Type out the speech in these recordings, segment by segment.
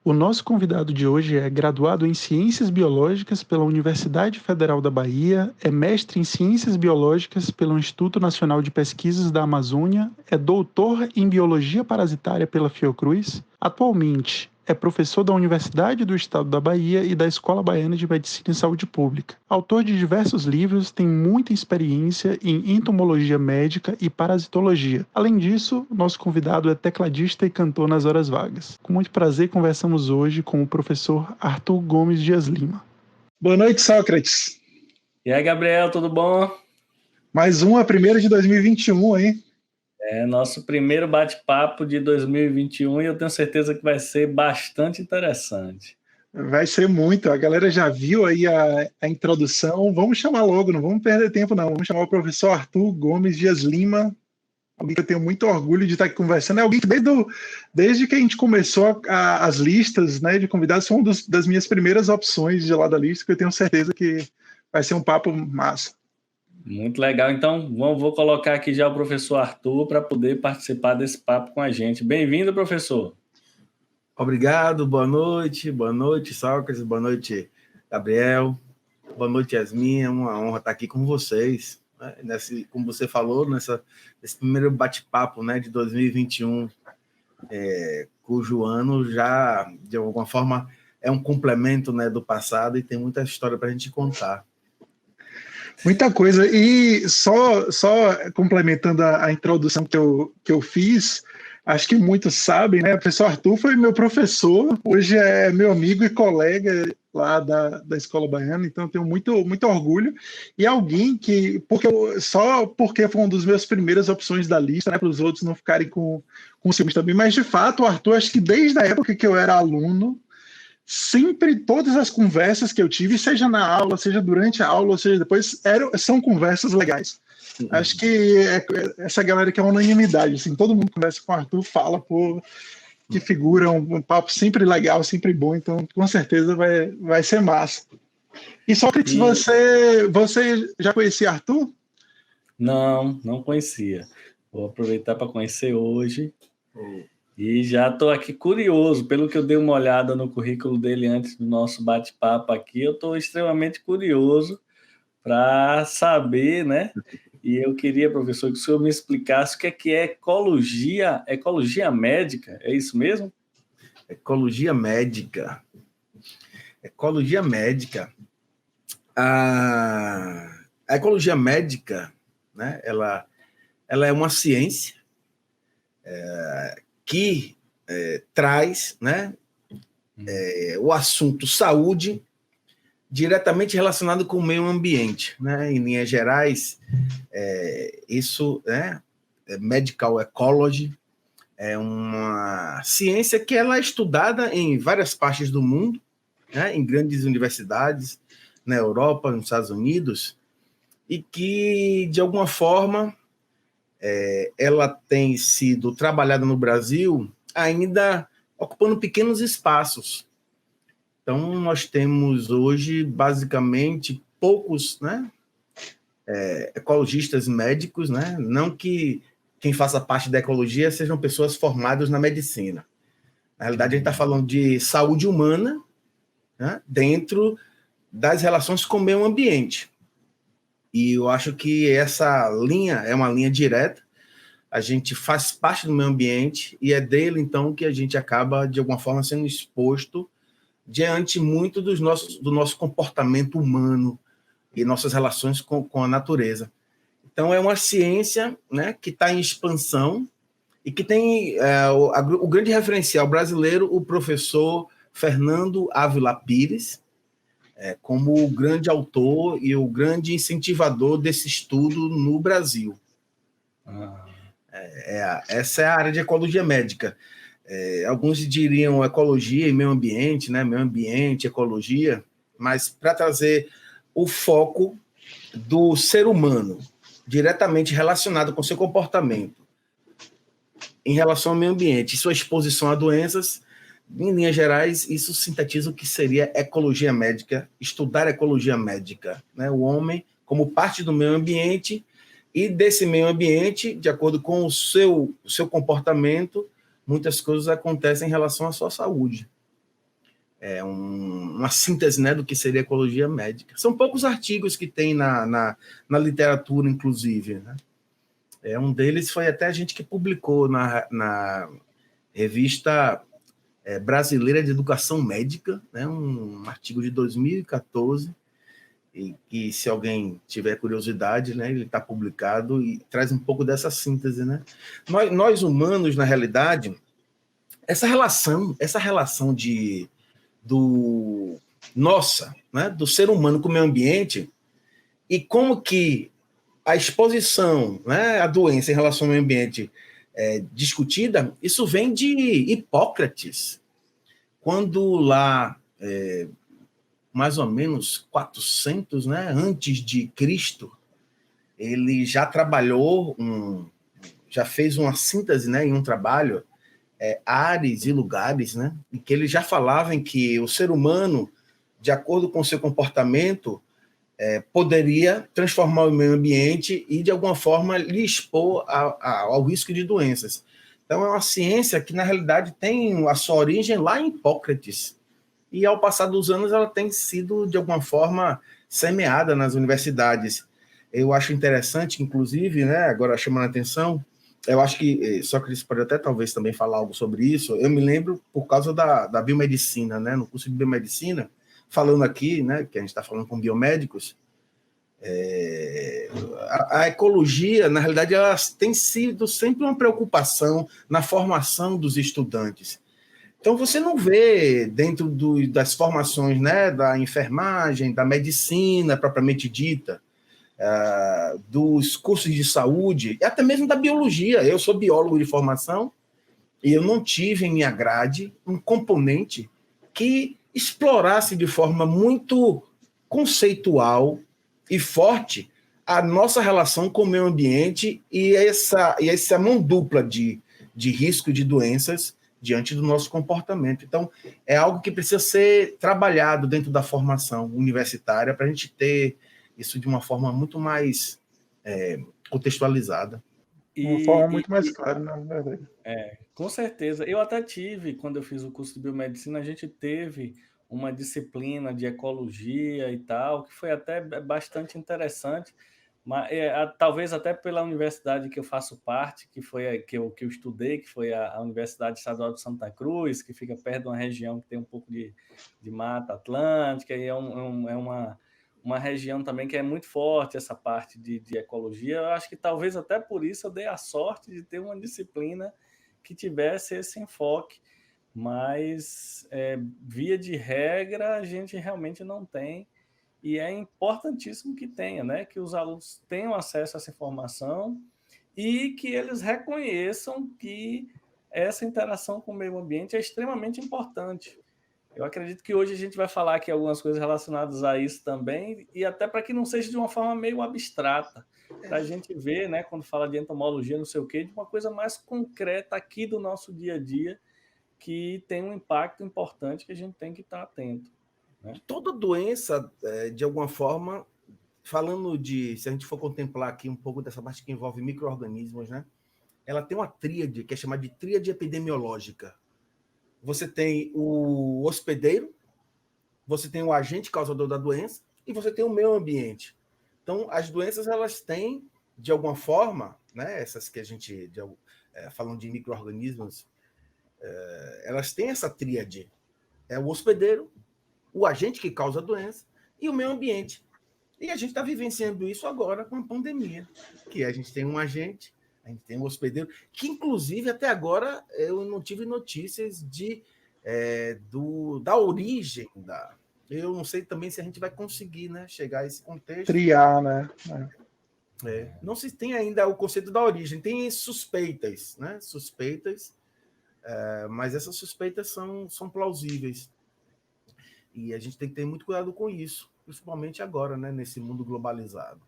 O nosso convidado de hoje é graduado em Ciências Biológicas pela Universidade Federal da Bahia, é mestre em Ciências Biológicas pelo Instituto Nacional de Pesquisas da Amazônia, é doutor em Biologia Parasitária pela Fiocruz. Atualmente, é professor da Universidade do Estado da Bahia e da Escola Baiana de Medicina e Saúde Pública. Autor de diversos livros, tem muita experiência em entomologia médica e parasitologia. Além disso, nosso convidado é tecladista e cantor nas horas vagas. Com muito prazer, conversamos hoje com o professor Arthur Gomes Dias Lima. Boa noite, Sócrates. E aí, Gabriel, tudo bom? Mais uma, primeira de 2021, hein? É nosso primeiro bate-papo de 2021 e eu tenho certeza que vai ser bastante interessante. Vai ser muito. A galera já viu aí a introdução. Vamos chamar logo, não vamos perder tempo, não. Vamos chamar o professor Arthur Gomes Dias Lima. Alguém que eu tenho muito orgulho de estar aqui conversando. É alguém que desde que a gente começou as listas, né, de convidados, foi uma das minhas primeiras opções de lá da lista, que eu tenho certeza que vai ser um papo massa. Muito legal. Então, vou colocar aqui já o professor Arthur para poder participar desse papo com a gente. Bem-vindo, professor. Obrigado, boa noite, Sócrates, boa noite, Gabriel, boa noite, Yasmin, é uma honra estar aqui com vocês, né? Como você falou, nesse primeiro bate-papo, né, de 2021, cujo ano já, de alguma forma, é um complemento, né, do passado e tem muita história para a gente contar. Muita coisa. E só complementando a introdução que eu fiz, acho que muitos sabem, né? O professor Arthur foi meu professor, hoje é meu amigo e colega lá da Escola Baiana, então eu tenho muito orgulho. E alguém que, só porque foi uma das minhas primeiras opções da lista, né? Para os outros não ficarem com ciúmes também, mas de fato, o Arthur, acho que desde a época que eu era aluno, sempre todas as conversas que eu tive, seja na aula, seja durante a aula, ou seja depois, são conversas legais. Acho que essa galera que é uma unanimidade, assim, todo mundo conversa com o Arthur, fala, pô, que figura, um papo sempre legal, sempre bom, então com certeza vai ser massa. E Sócrates, você já conhecia Arthur? Não conhecia. Vou aproveitar para conhecer hoje. E já estou aqui curioso, pelo que eu dei uma olhada no currículo dele antes do nosso bate-papo aqui, eu estou extremamente curioso para saber, né? E eu queria, professor, que o senhor me explicasse o que é ecologia médica, é isso mesmo? Ecologia médica. Ecologia médica. A ecologia médica, né, ela é uma ciência que traz, né, o assunto saúde diretamente relacionado com o meio ambiente, né? Em linhas gerais, isso, né, medical ecology é uma ciência que ela é estudada em várias partes do mundo, né, em grandes universidades, na Europa, nos Estados Unidos, e que, de alguma forma, ela tem sido trabalhada no Brasil ainda ocupando pequenos espaços. Então, nós temos hoje, basicamente, poucos, né, ecologistas médicos, né? Não que quem faça parte da ecologia sejam pessoas formadas na medicina. Na realidade, a gente está falando de saúde humana, né, dentro das relações com o meio ambiente. E eu acho que essa linha é uma linha direta. A gente faz parte do meio ambiente e é dele, então, que a gente acaba, de alguma forma, sendo exposto diante muito do nosso comportamento humano e nossas relações com a natureza. Então, é uma ciência, né, que está em expansão e que tem o grande referencial brasileiro, o professor Fernando Ávila Pires, como o grande autor e o grande incentivador desse estudo no Brasil. Essa é a área de ecologia médica. Alguns diriam ecologia e meio ambiente, né? Meio ambiente, ecologia, mas para trazer o foco do ser humano diretamente relacionado com seu comportamento em relação ao meio ambiente e sua exposição a doenças, em linhas gerais, isso sintetiza o que seria ecologia médica, estudar ecologia médica, né? O homem como parte do meio ambiente e desse meio ambiente, de acordo com o seu comportamento, muitas coisas acontecem em relação à sua saúde. uma síntese, né, do que seria ecologia médica. São poucos artigos que tem na literatura, inclusive, né? Um deles foi até a gente que publicou na revista Brasileira de Educação Médica, né, um artigo de 2014, e que, se alguém tiver curiosidade, né, ele está publicado e traz um pouco dessa síntese, né? Nós humanos, na realidade, essa relação do ser humano com o meio ambiente, e como que a exposição, né, à doença em relação ao meio ambiente discutida, isso vem de Hipócrates, quando lá, mais ou menos 400, né, antes de Cristo, ele já trabalhou, já fez uma síntese, né, em um trabalho, Ares e Lugares, né, em que ele já falava em que o ser humano, de acordo com o seu comportamento, poderia transformar o meio ambiente e, de alguma forma, lhe expor ao risco de doenças. Então, é uma ciência que, na realidade, tem a sua origem lá em Hipócrates. E, ao passar dos anos, ela tem sido, de alguma forma, semeada nas universidades. Eu acho interessante, inclusive, né, agora chamando a atenção, eu acho que Sócrates pode até, talvez, também falar algo sobre isso. Eu me lembro por causa da biomedicina, né, no curso de biomedicina, falando aqui, né, que a gente está falando com biomédicos, a ecologia, na realidade, ela tem sido sempre uma preocupação na formação dos estudantes. Então, você não vê dentro das formações, né, da enfermagem, da medicina propriamente dita, dos cursos de saúde, e até mesmo da biologia. Eu sou biólogo de formação e eu não tive em minha grade um componente que explorasse de forma muito conceitual e forte a nossa relação com o meio ambiente e essa mão dupla de risco de doenças diante do nosso comportamento. Então, é algo que precisa ser trabalhado dentro da formação universitária para a gente ter isso de uma forma muito mais contextualizada. De uma forma muito mais clara, na verdade. Com certeza. Eu até tive, quando eu fiz o curso de biomedicina, a gente teve uma disciplina de ecologia e tal, que foi até bastante interessante, mas talvez até pela universidade que eu faço parte, que foi que eu estudei, que foi a Universidade Estadual de Santa Cruz, que fica perto de uma região que tem um pouco de mata atlântica, e é uma região também que é muito forte essa parte de ecologia. Eu acho que talvez até por isso eu dei a sorte de ter uma disciplina que tivesse esse enfoque, mas via de regra a gente realmente não tem, e é importantíssimo que tenha, né? Que os alunos tenham acesso a essa informação e que eles reconheçam que essa interação com o meio ambiente é extremamente importante. Eu acredito que hoje a gente vai falar aqui algumas coisas relacionadas a isso também, e até para que não seja de uma forma meio abstrata, para a gente ver, né, quando fala de entomologia, não sei o quê, de uma coisa mais concreta aqui do nosso dia a dia, que tem um impacto importante que a gente tem que estar atento. Né? Toda doença, de alguma forma, falando se a gente for contemplar aqui um pouco dessa parte que envolve micro-organismos, né, ela tem uma tríade, que é chamada de tríade epidemiológica. Você tem o hospedeiro, você tem o agente causador da doença e você tem o meio ambiente. Então, as doenças, elas têm, de alguma forma, né, essas que a gente, falando de micro-organismos, elas têm essa tríade. É o hospedeiro, o agente que causa a doença e o meio ambiente. E a gente está vivenciando isso agora com a pandemia, que a gente tem um agente, a gente tem um hospedeiro, que, inclusive, até agora eu não tive notícias da origem da... Eu não sei também se a gente vai conseguir, né, chegar a esse contexto. Triar, né? Não se tem ainda o conceito da origem, tem suspeitas, né? Suspeitas, mas essas suspeitas são plausíveis. E a gente tem que ter muito cuidado com isso, principalmente agora, né, nesse mundo globalizado.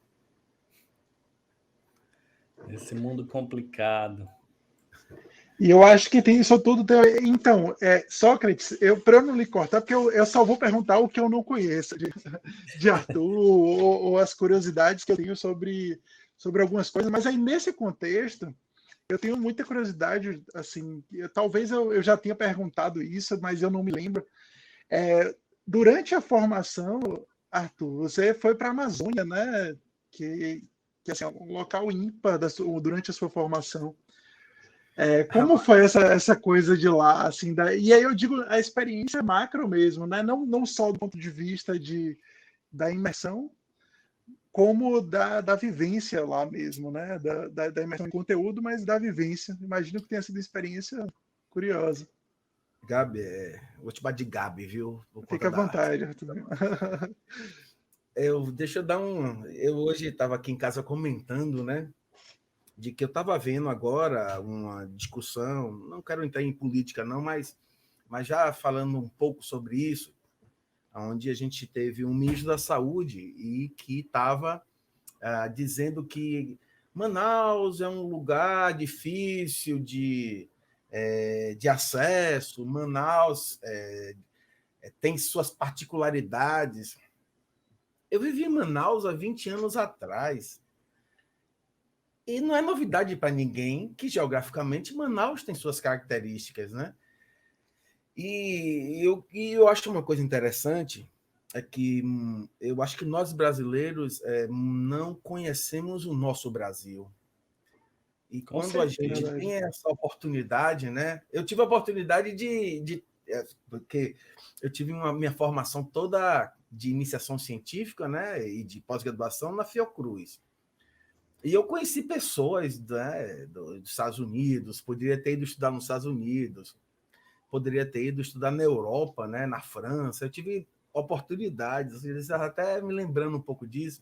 Esse mundo complicado. E eu acho que tem isso tudo. Então, Sócrates, para eu não lhe cortar, porque eu só vou perguntar o que eu não conheço de Arthur ou as curiosidades que eu tenho sobre algumas coisas, mas aí nesse contexto eu tenho muita curiosidade, assim, talvez eu já tenha perguntado isso, mas eu não me lembro. Durante a formação, Arthur, você foi para a Amazônia, né? Que assim, é um local ímpar durante a sua formação. Como foi essa coisa de lá? Assim, e aí eu digo a experiência macro mesmo, né? Não só do ponto de vista da imersão, como da vivência lá mesmo, né? Da imersão em conteúdo, mas da vivência. Imagino que tenha sido uma experiência curiosa. Gabi, vou te chamar de Gabi, viu? Fica à vontade, Arthur. Deixa eu dar Eu hoje estava aqui em casa comentando, né? De que eu estava vendo agora uma discussão, não quero entrar em política, não, mas já falando um pouco sobre isso, onde a gente teve um ministro da Saúde e que estava dizendo que Manaus é um lugar difícil de acesso, Manaus tem suas particularidades. Eu vivi em Manaus há 20 anos atrás. E não é novidade para ninguém que, geograficamente, Manaus tem suas características, né? E eu acho uma coisa interessante, é que eu acho que nós brasileiros não conhecemos o nosso Brasil. E quando a gente tem essa oportunidade, né? Eu tive a oportunidade porque eu tive minha formação toda de iniciação científica, né? E de pós-graduação na Fiocruz. E eu conheci pessoas, né, dos Estados Unidos, poderia ter ido estudar nos Estados Unidos, poderia ter ido estudar na Europa, né, na França. Eu tive oportunidades, até me lembrando um pouco disso.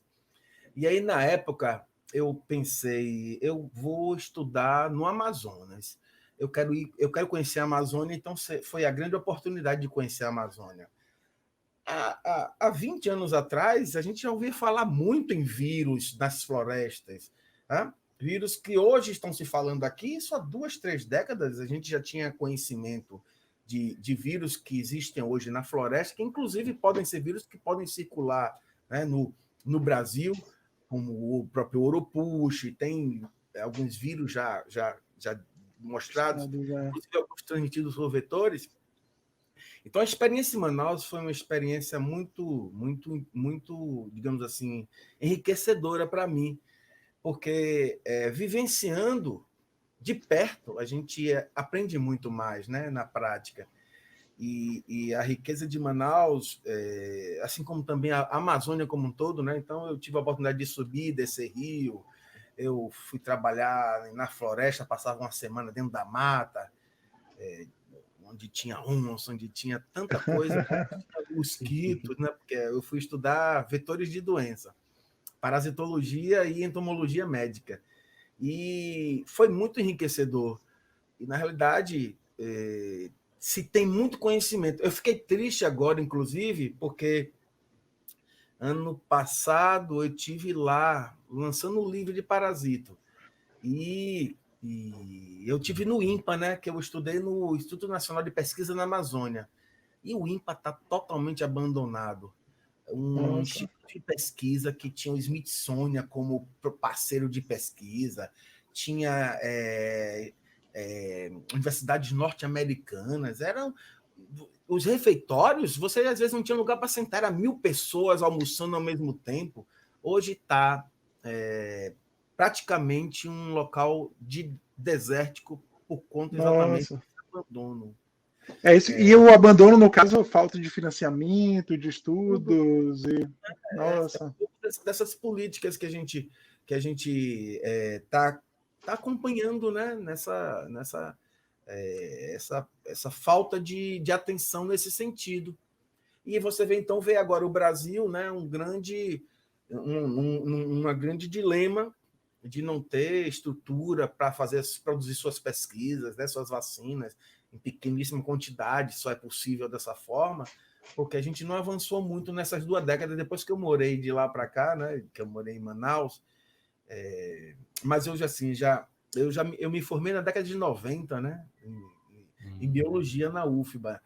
E aí, na época, eu pensei, eu vou estudar no Amazonas. Eu quero conhecer a Amazônia, então foi a grande oportunidade de conhecer a Amazônia. Há 20 anos atrás, a gente já ouvia falar muito em vírus nas florestas. Né? Vírus que hoje estão se falando aqui, só 2, 3 décadas a gente já tinha conhecimento de vírus que existem hoje na floresta, que inclusive podem ser vírus que podem circular, né, no Brasil, como o próprio Oropuche, tem alguns vírus já mostrados, inclusive alguns transmitidos por vetores. Então, a experiência em Manaus foi uma experiência muito, muito, muito, digamos assim, enriquecedora para mim, porque vivenciando de perto, a gente aprende muito mais, né, na prática. E a riqueza de Manaus, assim como também a Amazônia como um todo, né? Então, eu tive a oportunidade de subir, descer rio, eu fui trabalhar na floresta, passava uma semana dentro da mata, onde tinha onça, onde tinha tanta coisa, mosquitos, né? Porque eu fui estudar vetores de doença, parasitologia e entomologia médica. E foi muito enriquecedor. E, na realidade, se tem muito conhecimento. Eu fiquei triste agora, inclusive, porque ano passado eu tive lá lançando o livro de parasito. E eu tive no INPA, né, que eu estudei no Instituto Nacional de Pesquisa na Amazônia. E o INPA está totalmente abandonado. Um instituto de pesquisa que tinha o Smithsonian como parceiro de pesquisa, tinha universidades norte-americanas, eram os refeitórios, você às vezes não tinha lugar para sentar, era 1.000 pessoas almoçando ao mesmo tempo. Hoje está praticamente um local desértico por conta exatamente do abandono. Isso. E o abandono, no caso, falta de financiamento, de estudos. Nossa. Dessas políticas que a gente está acompanhando, né? Essa falta de atenção nesse sentido. E você vê agora o Brasil, né? Uma grande dilema de não ter estrutura para produzir suas pesquisas, né, suas vacinas, em pequeníssima quantidade, só é possível dessa forma, porque a gente não avançou muito nessas 2 décadas, depois que eu morei de lá para cá, né, que eu morei em Manaus, mas eu eu me formei na década de 90, né, em biologia na UFBA,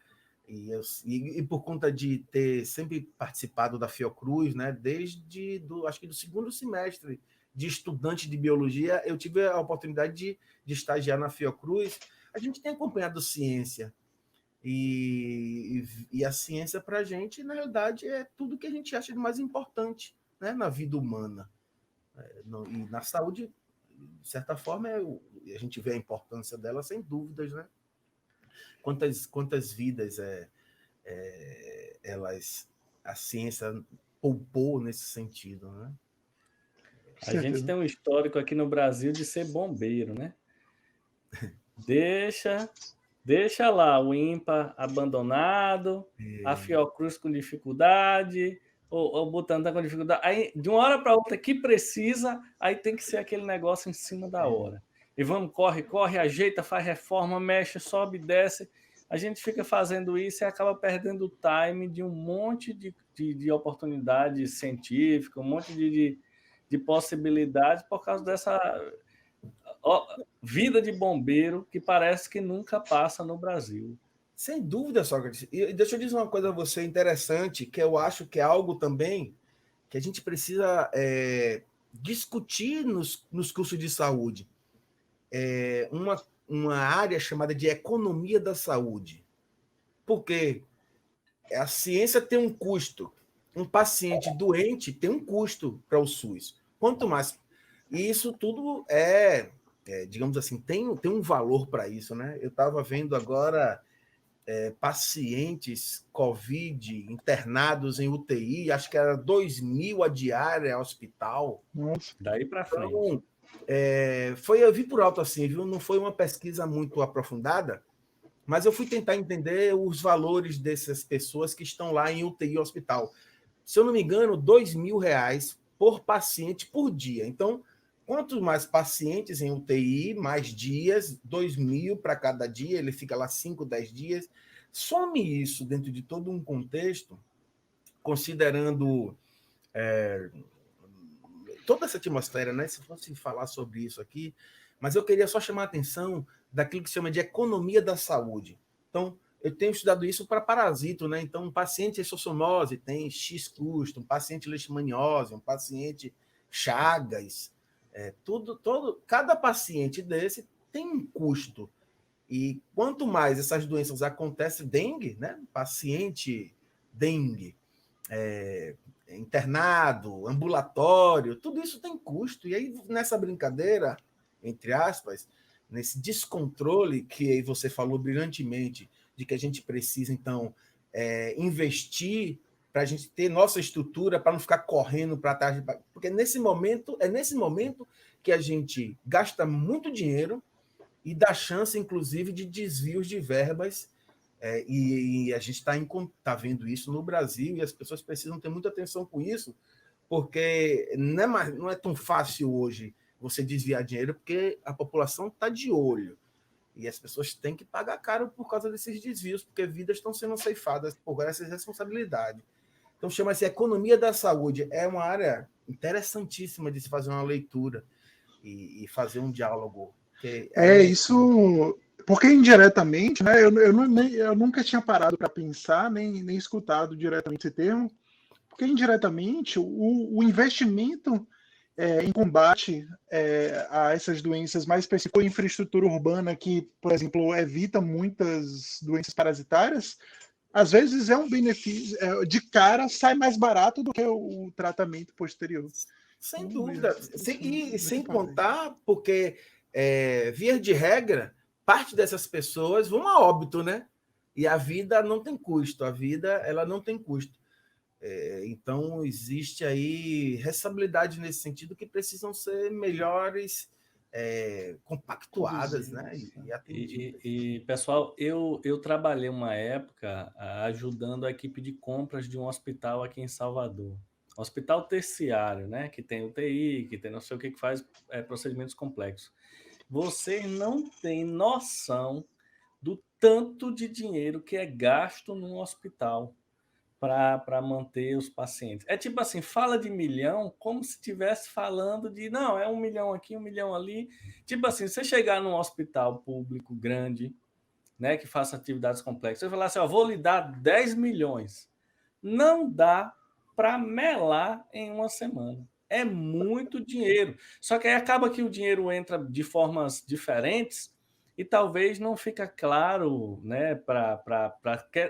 e por conta de ter sempre participado da Fiocruz, né, desde acho que do 2º semestre de estudante de biologia, eu tive a oportunidade de estagiar na Fiocruz. A gente tem acompanhado ciência. E a ciência, para a gente, na realidade, é tudo que a gente acha de mais importante, né, na vida humana. E na saúde, de certa forma, a gente vê a importância dela sem dúvidas, né? Quantas vidas a ciência poupou nesse sentido, né? A gente tem um histórico aqui no Brasil de ser bombeiro, né? Deixa lá o ímpar abandonado, a Fiocruz com dificuldade, o Butantan com dificuldade. Aí, de uma hora para outra, que precisa, aí tem que ser aquele negócio em cima da hora. E vamos, corre, ajeita, faz reforma, mexe, sobe, desce. A gente fica fazendo isso e acaba perdendo o time de um monte de oportunidade científica, um monte de possibilidades por causa dessa vida de bombeiro que parece que nunca passa no Brasil. Sem dúvida, Sócrates. E deixa eu dizer uma coisa a você interessante, que eu acho que é algo também que a gente precisa discutir nos cursos de saúde. Uma área chamada de economia da saúde. Porque a ciência tem um custo. Um paciente doente tem um custo para o SUS. Quanto mais... E isso tudo digamos assim, tem um valor para isso, né? Eu estava vendo agora pacientes COVID internados em UTI, acho que era 2.000 a diária ao hospital. Nossa. Daí para frente. Então, eu vi por alto assim, viu? Não foi uma pesquisa muito aprofundada, mas eu fui tentar entender os valores dessas pessoas que estão lá em UTI hospital. Se eu não me engano, R$2.000 por paciente por dia. Então, quanto mais pacientes em UTI, mais dias, 2.000 para cada dia, ele fica lá 5, 10 dias. Some isso dentro de todo um contexto, considerando toda essa atmosfera, né? Se fosse falar sobre isso aqui, mas eu queria só chamar a atenção daquilo que se chama de economia da saúde. Então, eu tenho estudado isso para parasito, né? Então, um paciente essossomose tem X custo, um paciente leishmaniose, um paciente Chagas, cada paciente desse tem um custo. E quanto mais essas doenças acontecem, dengue, né? Paciente dengue, internado, ambulatório, tudo isso tem custo. E aí, nessa brincadeira, entre aspas, nesse descontrole que aí você falou brilhantemente, de que a gente precisa, então, investir para a gente ter nossa estrutura, para não ficar correndo para trás. Porque é nesse momento que a gente gasta muito dinheiro e dá chance, inclusive, de desvios de verbas. E a gente está vendo isso no Brasil e as pessoas precisam ter muita atenção com isso, porque não é tão fácil hoje você desviar dinheiro, porque a população está de olho. E as pessoas têm que pagar caro por causa desses desvios, porque vidas estão sendo ceifadas por essa responsabilidade. Então, chama-se economia da saúde. É uma área interessantíssima de se fazer uma leitura e fazer um diálogo. Isso, porque indiretamente, né, eu nunca tinha parado para pensar, nem escutado diretamente esse termo, porque indiretamente o investimento em combate a essas doenças, mais específico em infraestrutura urbana, que, por exemplo, evita muitas doenças parasitárias, às vezes é um benefício, de cara sai mais barato do que o tratamento posterior. Sem dúvida. Sem contar, porque, via de regra, parte dessas pessoas vão a óbito, né? E a vida não tem custo, ela não tem custo. Então, existe aí responsabilidade nesse sentido que precisam ser melhores compactuadas, né? E atendidas. E, pessoal, eu trabalhei uma época ajudando a equipe de compras de um hospital aqui em Salvador. Hospital terciário, né? Que tem UTI, que tem não sei o que faz procedimentos complexos. Vocês não têm noção do tanto de dinheiro que é gasto num hospital para manter os pacientes. É tipo assim, fala de milhão como se estivesse falando de, não, é 1 milhão aqui, 1 milhão ali. Tipo assim, você chegar num hospital público grande, né, que faça atividades complexas, você falar assim, ó, vou lhe dar 10 milhões. Não dá para melar em uma semana. É muito dinheiro. Só que aí acaba que o dinheiro entra de formas diferentes e talvez não fica claro, né, para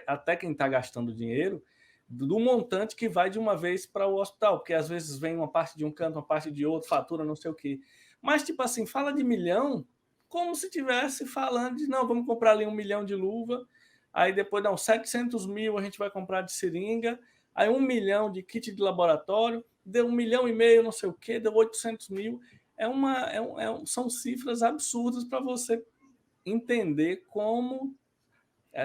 até quem está gastando dinheiro, do montante que vai de uma vez para o hospital, porque às vezes vem uma parte de um canto, uma parte de outro, fatura não sei o quê. Mas, tipo assim, fala de milhão como se estivesse falando de, não, vamos comprar ali 1 milhão de luva, aí depois, não, 700 mil a gente vai comprar de seringa, aí 1 milhão de kit de laboratório, deu 1,5 milhão, não sei o quê, deu 800 mil. São cifras absurdas para você entender como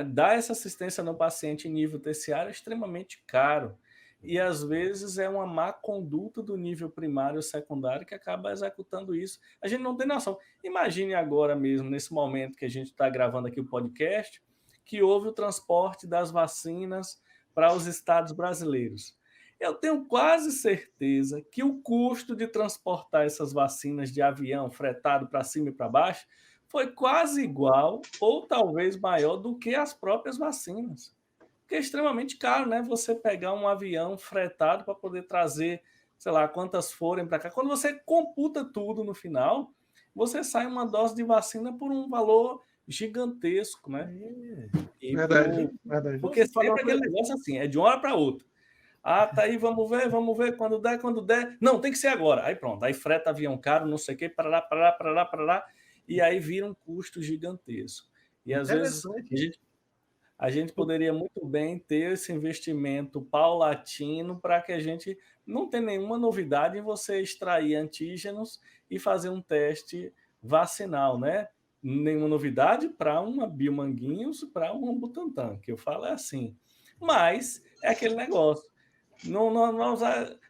dar essa assistência no paciente em nível terciário é extremamente caro. E, às vezes, é uma má conduta do nível primário e secundário que acaba executando isso. A gente não tem noção. Imagine agora mesmo, nesse momento que a gente está gravando aqui o podcast, que houve o transporte das vacinas para os estados brasileiros. Eu tenho quase certeza que o custo de transportar essas vacinas de avião fretado para cima e para baixo foi quase igual ou talvez maior do que as próprias vacinas. Porque é extremamente caro, né? Você pegar um avião fretado para poder trazer, sei lá, quantas forem para cá. Quando você computa tudo no final, você sai uma dose de vacina por um valor gigantesco, né? Verdade. Porque sempre aquele negócio assim, é de uma hora para outra. Ah, tá aí, vamos ver, quando der. Não, tem que ser agora. Aí pronto, aí freta avião caro, não sei o quê, parará. E aí vira um custo gigantesco. E às vezes a gente poderia muito bem ter esse investimento paulatino para que a gente não tenha nenhuma novidade em você extrair antígenos e fazer um teste vacinal, né? Nenhuma novidade para uma Biomanguinhos, para um Butantan, que eu falo é assim. Mas é aquele negócio.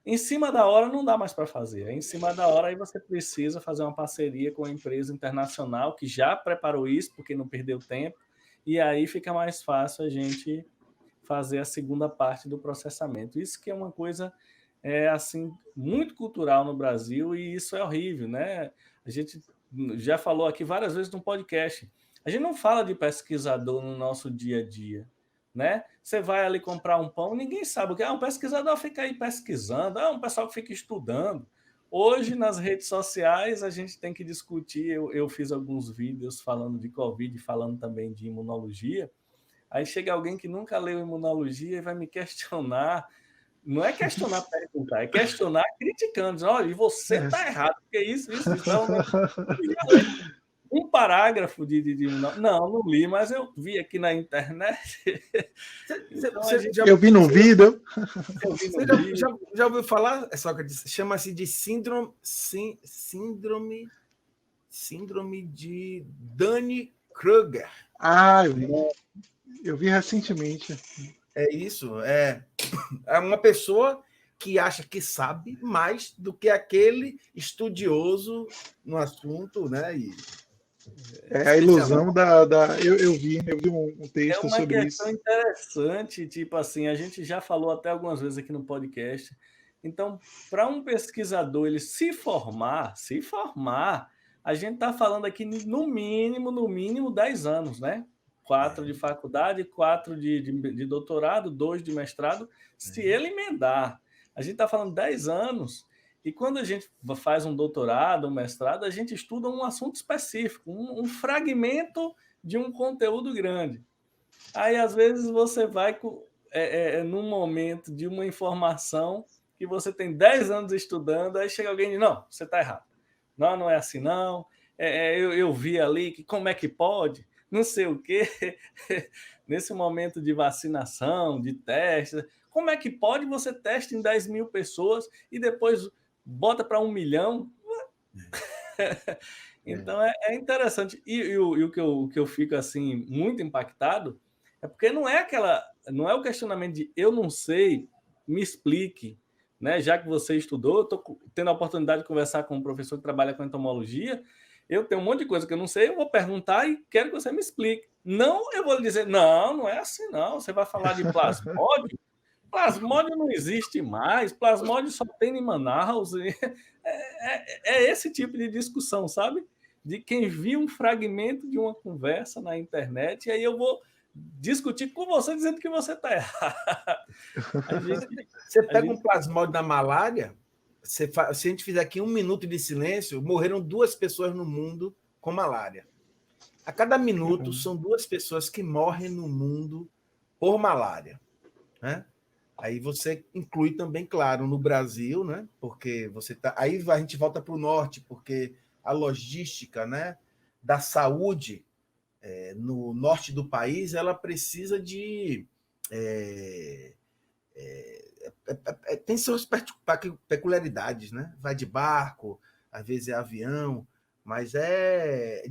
Em cima da hora não dá mais para fazer. Em cima da hora aí você precisa fazer uma parceria com uma empresa internacional que já preparou isso, porque não perdeu tempo, e aí fica mais fácil a gente fazer a segunda parte do processamento. Isso que é uma coisa assim muito cultural no Brasil, e isso é horrível, né? A gente já falou aqui várias vezes no podcast. A gente não fala de pesquisador no nosso dia a dia, né? Você vai ali comprar um pão, ninguém sabe o que é. Um pesquisador fica aí pesquisando, um pessoal que fica estudando. Hoje, nas redes sociais, a gente tem que discutir. Eu fiz alguns vídeos falando de Covid, falando também de imunologia. Aí chega alguém que nunca leu imunologia e vai me questionar. Não é questionar, perguntar, é questionar criticando. Dizendo, olha, e você está errado, porque isso. Então, um parágrafo de não li, mas eu vi aqui na internet. Então, eu vi num vídeo. Você já ouviu falar, Sócrates? Chama-se de síndrome de Dunning-Kruger. Ah, eu vi recentemente. É isso. É uma pessoa que acha que sabe mais do que aquele estudioso no assunto, né? É a ilusão eu vi um texto sobre isso. É uma questão interessante, tipo assim, a gente já falou até algumas vezes aqui no podcast. Então, para um pesquisador ele se formar, a gente está falando aqui no mínimo 10 anos, né? 4 de faculdade, 4 de doutorado, 2 de mestrado. Se ele emendar, a gente está falando 10 anos. E quando a gente faz um doutorado, um mestrado, a gente estuda um assunto específico, um fragmento de um conteúdo grande. Aí, às vezes, você vai num momento de uma informação que você tem 10 anos estudando, aí chega alguém e diz, não, você está errado. Não é assim, não. Eu vi ali que como é que pode? Não sei o quê. Nesse momento de vacinação, de teste, como é que pode você testa em 10 mil pessoas e depois bota para 1 milhão? Então é interessante. E o que eu fico assim muito impactado é porque não é o questionamento de eu não sei, me explique, né? Já que você estudou, eu estou tendo a oportunidade de conversar com um professor que trabalha com entomologia. Eu tenho um monte de coisa que eu não sei, eu vou perguntar e quero que você me explique. Não, eu vou lhe dizer, não é assim, não. Você vai falar de plasmódio? Plasmódio não existe mais, plasmódio só tem em Manaus. É esse tipo de discussão, sabe? De quem viu um fragmento de uma conversa na internet, e aí eu vou discutir com você dizendo que você está errado. Você pega um plasmódio da malária, se a gente fizer aqui 1 minuto de silêncio, morreram 2 pessoas no mundo com malária. A cada minuto são 2 pessoas que morrem no mundo por malária, né? Aí você inclui também, claro, no Brasil, né? Porque você tá. Aí a gente volta para o norte, porque a logística, né, da saúde no norte do país, ela precisa de tem suas peculiaridades, né? Vai de barco, às vezes é avião, mas é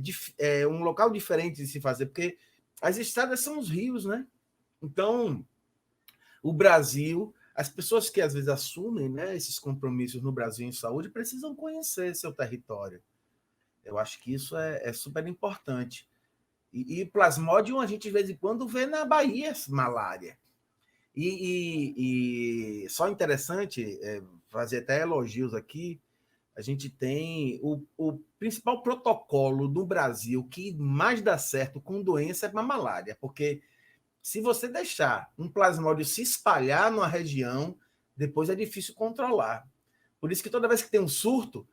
um local diferente de se fazer, porque as estradas são os rios, né? Então, o Brasil, as pessoas que às vezes assumem, né, esses compromissos no Brasil em saúde precisam conhecer seu território. Eu acho que isso é super importante. E Plasmodium a gente de vez em quando vê na Bahia malária. E só interessante, fazer até elogios aqui, a gente tem o principal protocolo do Brasil que mais dá certo com doença é para malária, porque se você deixar um plasmódio se espalhar numa região, depois é difícil controlar. Por isso que toda vez que tem um surto,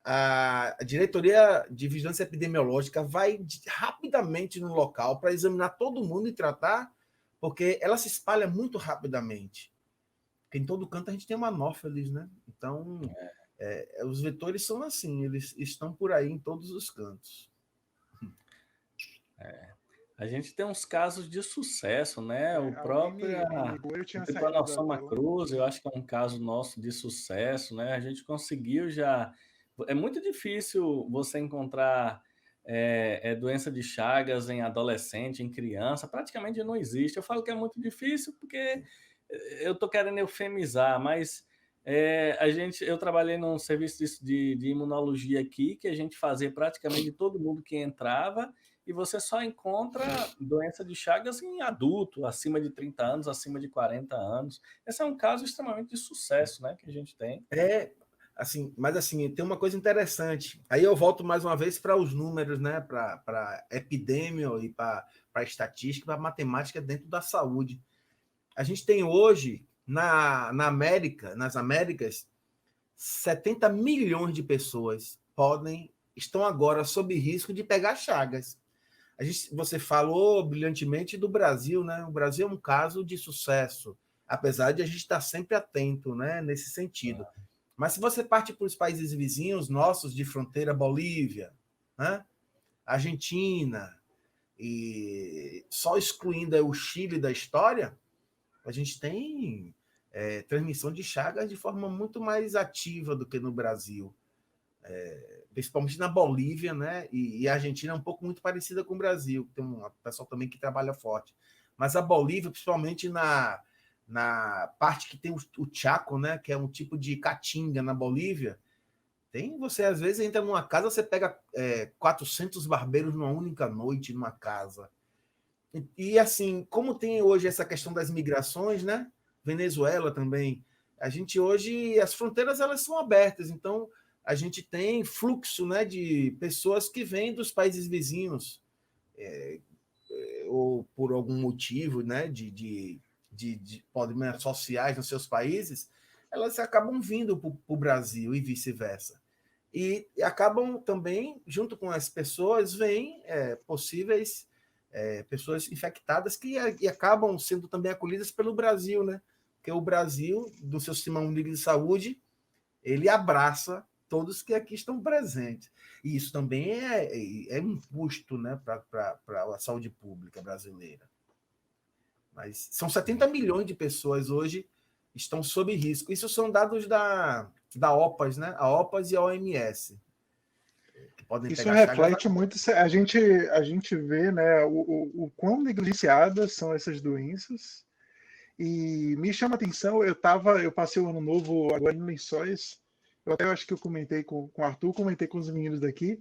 a Diretoria de Vigilância Epidemiológica vai rapidamente no local para examinar todo mundo e tratar, porque ela se espalha muito rapidamente. Porque em todo canto a gente tem uma anófelis, né? Então, os vetores são assim, eles estão por aí em todos os cantos. A gente tem uns casos de sucesso, né? O próprio Trypanosoma cruzi, eu acho que é um caso nosso de sucesso, né? A gente conseguiu já. É muito difícil você encontrar doença de Chagas em adolescente, em criança, praticamente não existe. Eu falo que é muito difícil porque eu estou querendo eufemizar, mas eu trabalhei num serviço de imunologia aqui, que a gente fazia praticamente todo mundo que entrava, e você só encontra doença de Chagas em adulto, acima de 30 anos, acima de 40 anos. Esse é um caso extremamente de sucesso, né, que a gente tem. Mas tem uma coisa interessante. Aí eu volto mais uma vez para os números, né, para epidemia e para estatística, para matemática dentro da saúde. A gente tem hoje, nas Américas, 70 milhões de pessoas estão agora sob risco de pegar Chagas. Você falou brilhantemente do Brasil, né? O Brasil é um caso de sucesso, apesar de a gente estar sempre atento, né, nesse sentido. Mas se você parte para os países vizinhos nossos de fronteira, Bolívia, né, Argentina, e só excluindo o Chile da história, a gente tem transmissão de Chagas de forma muito mais ativa do que no Brasil. Principalmente na Bolívia, né? E a Argentina é um pouco muito parecida com o Brasil, tem um pessoal também que trabalha forte. Mas a Bolívia, principalmente na parte que tem o Chaco, né? Que é um tipo de caatinga na Bolívia, você às vezes entra numa casa, você pega 400 barbeiros numa única noite numa casa. E assim, como tem hoje essa questão das migrações, né? Venezuela também, a gente hoje, as fronteiras elas são abertas, então a gente tem fluxo, né, de pessoas que vêm dos países vizinhos, ou por algum motivo, né, de problemas sociais nos seus países, elas acabam vindo para o Brasil e vice-versa. E acabam também, junto com as pessoas, vêm possíveis pessoas infectadas que acabam sendo também acolhidas pelo Brasil, né? Porque o Brasil, do seu Sistema Único de Saúde, ele abraça todos que aqui estão presentes. E isso também é um custo, né, para a saúde pública brasileira. Mas são 70 milhões de pessoas hoje estão sob risco. Isso são dados da OPAS, né? A OPAS e a OMS. Isso reflete muito, a gente vê, né, o quão negligenciadas são essas doenças. E me chama a atenção, eu passei o ano novo agora em Lençóis, eu acho que eu comentei com o Arthur, comentei com os meninos daqui,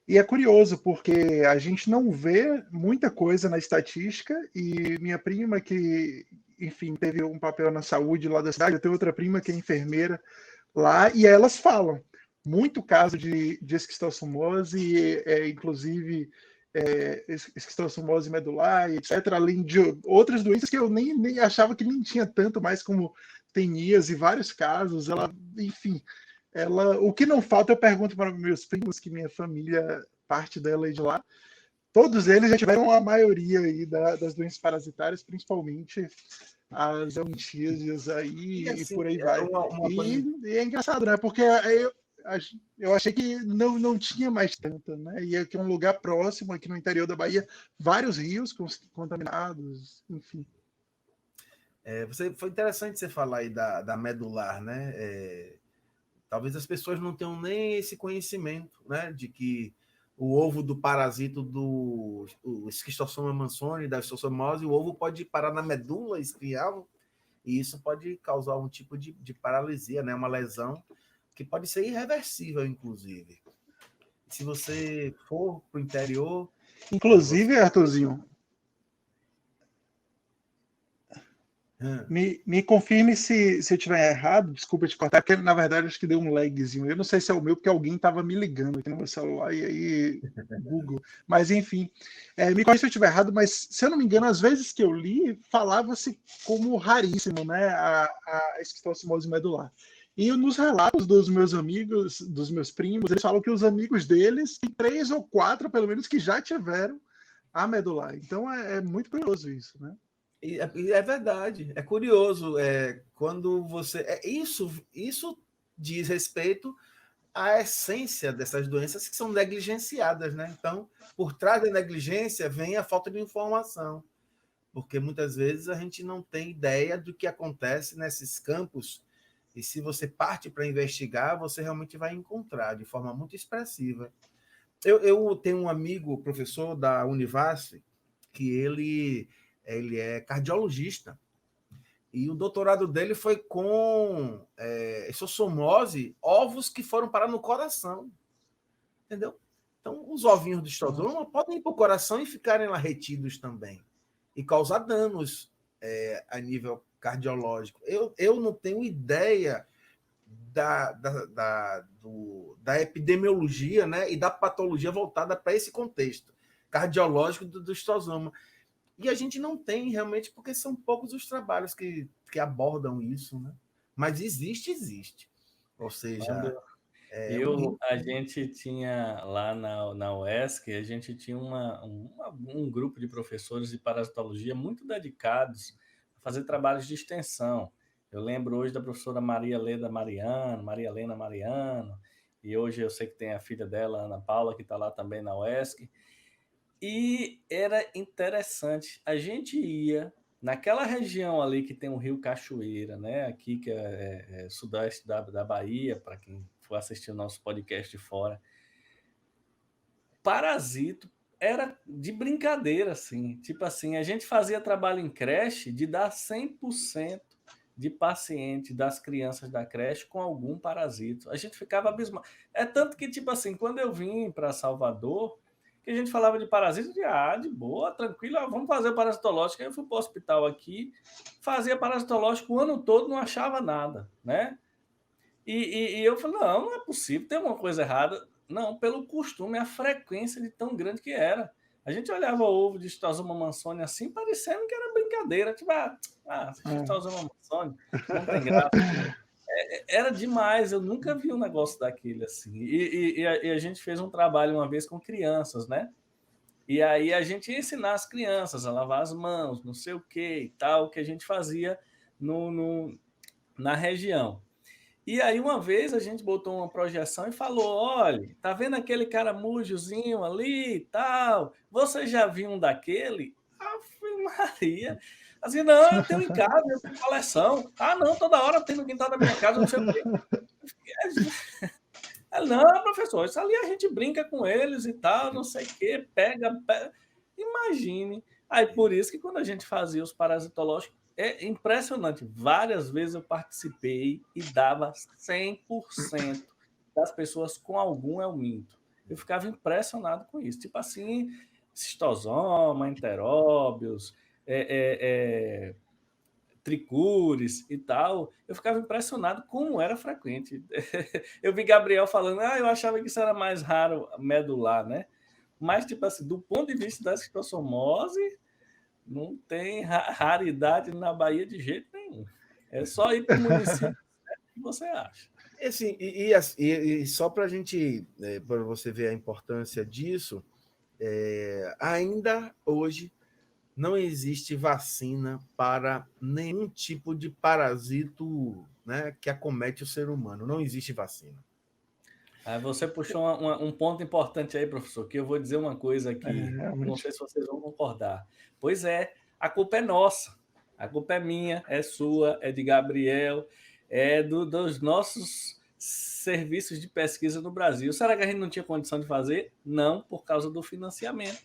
e é curioso, porque a gente não vê muita coisa na estatística, e minha prima que, enfim, teve um papel na saúde lá da cidade, eu tenho outra prima que é enfermeira lá, e elas falam, muito caso de esquistossomose, inclusive esquistossomose medular, etc., além de outras doenças que eu nem achava que nem tinha tanto mais, como tenias e vários casos. Enfim, o que não falta, eu pergunto para meus primos, que minha família, parte dela é de lá, todos eles já tiveram a maioria aí das doenças parasitárias, principalmente as elmintíases aí assim, e por aí vai. coisa... E é engraçado, né? Porque eu achei que não tinha mais tanta, né? E aqui é um lugar próximo, aqui no interior da Bahia, vários rios contaminados, enfim. Foi interessante você falar aí da medular, né? Talvez as pessoas não tenham nem esse conhecimento, né? De que o ovo do parasito do Schistosoma mansoni, da schistosomose, o ovo pode parar na medula espinhal e isso pode causar um tipo de paralisia, né? Uma lesão que pode ser irreversível, inclusive. Se você for para o interior... Inclusive, Arthurzinho, me confirme se eu estiver errado, desculpa te cortar, porque na verdade acho que deu um lagzinho. Eu não sei se é o meu, porque alguém estava me ligando aqui no meu celular e aí Google. Mas enfim, me corrija se eu estiver errado, mas se eu não me engano, às vezes que eu li, falava-se como raríssimo, né, a esquistossomose medular. E nos relatos dos meus amigos, dos meus primos, eles falam que os amigos deles têm 3 ou 4, pelo menos, que já tiveram a medular. Então é muito curioso isso, né? E é verdade, é curioso. Quando você. Isso diz respeito à essência dessas doenças que são negligenciadas, né? Então, por trás da negligência vem a falta de informação, porque muitas vezes a gente não tem ideia do que acontece nesses campos. E se você parte para investigar, você realmente vai encontrar de forma muito expressiva. Eu tenho um amigo, professor da Univasf, que ele é cardiologista. E o doutorado dele foi com esquistossomose, ovos que foram parar no coração. Entendeu? Então, os ovinhos do schistosoma podem ir para o coração e ficarem lá retidos também. E causar danos a nível cardiológico. Eu não tenho ideia da epidemiologia, né, e da patologia voltada para esse contexto cardiológico do schistosoma. E a gente não tem realmente, porque são poucos os trabalhos que abordam isso, né? Mas existe. Ou seja, a gente tinha lá na UESC, a gente tinha um grupo de professores de parasitologia muito dedicados a fazer trabalhos de extensão. Eu lembro hoje da professora Maria Helena Mariano, e hoje eu sei que tem a filha dela, Ana Paula, que está lá também na UESC. E era interessante. A gente ia naquela região ali que tem o Rio Cachoeira, né? Aqui que é sudeste da Bahia, para quem for assistir o nosso podcast de fora. Parasito era de brincadeira, assim. Tipo assim, a gente fazia trabalho em creche de dar 100% de paciente das crianças da creche com algum parasito. A gente ficava abismado. É tanto que, tipo assim, quando eu vim para Salvador, que a gente falava de parasito, de boa, tranquilo, vamos fazer o parasitológico. Aí eu fui para o hospital aqui, fazia parasitológico o ano todo, não achava nada, né? E eu falei, não é possível, tem alguma coisa errada. Não, pelo costume, a frequência de tão grande que era. A gente olhava o ovo de Schistosoma mansoni assim, parecendo que era brincadeira. Tipo, Schistosoma mansoni, não tem graça. Era demais, eu nunca vi um negócio daquele assim. E a gente fez um trabalho uma vez com crianças, né? E aí a gente ia ensinar as crianças a lavar as mãos, não sei o que e tal, que a gente fazia na região. E aí uma vez a gente botou uma projeção e falou, olha, tá vendo aquele caramujozinho ali e tal? Você já viu um daquele? Ave Maria! Assim, não, eu tenho em casa, eu tenho coleção. Ah, não, toda hora tem no quintal da minha casa, não sei o quê. Não, professor, isso ali a gente brinca com eles e tal, não sei o quê, pega. Imagine. Aí, por isso que quando a gente fazia os parasitológicos, é impressionante. Várias vezes eu participei e dava 100% das pessoas com algum helminto. Eu ficava impressionado com isso. Tipo assim, cistosoma, enteróbios, tricures e tal. Eu ficava impressionado como era frequente. Eu vi Gabriel falando, eu achava que isso era mais raro medular, né? Mas, tipo assim, do ponto de vista da esquistossomose, não tem raridade na Bahia de jeito nenhum. É só ir para o município que você acha. Assim, e só para a gente, para você ver a importância disso, ainda hoje não existe vacina para nenhum tipo de parasito, né, que acomete o ser humano. Não existe vacina. Aí você puxou um ponto importante aí, professor, que eu vou dizer uma coisa aqui. Não sei se vocês vão concordar. Pois é, a culpa é nossa. A culpa é minha, é sua, é de Gabriel, é dos nossos serviços de pesquisa no Brasil. Será que a gente não tinha condição de fazer? Não, por causa do financiamento,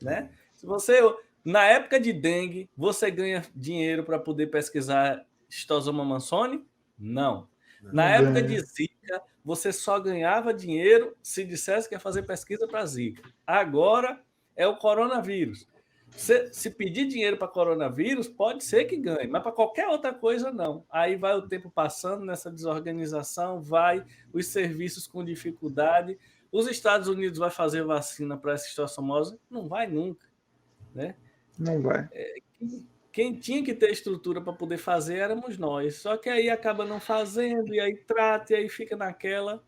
né? Se você, na época de dengue, você ganha dinheiro para poder pesquisar Schistosoma mansoni? Não. Na época de Zika, você só ganhava dinheiro se dissesse que ia fazer pesquisa para Zika. Agora é o coronavírus. Se pedir dinheiro para coronavírus, pode ser que ganhe, mas para qualquer outra coisa, não. Aí vai o tempo passando nessa desorganização, vai os serviços com dificuldade. Os Estados Unidos vai fazer vacina para essa esquistossomose? Não vai nunca, né? Não vai. Quem tinha que ter estrutura para poder fazer éramos nós. Só que aí acaba não fazendo, e aí trata, e aí fica naquela.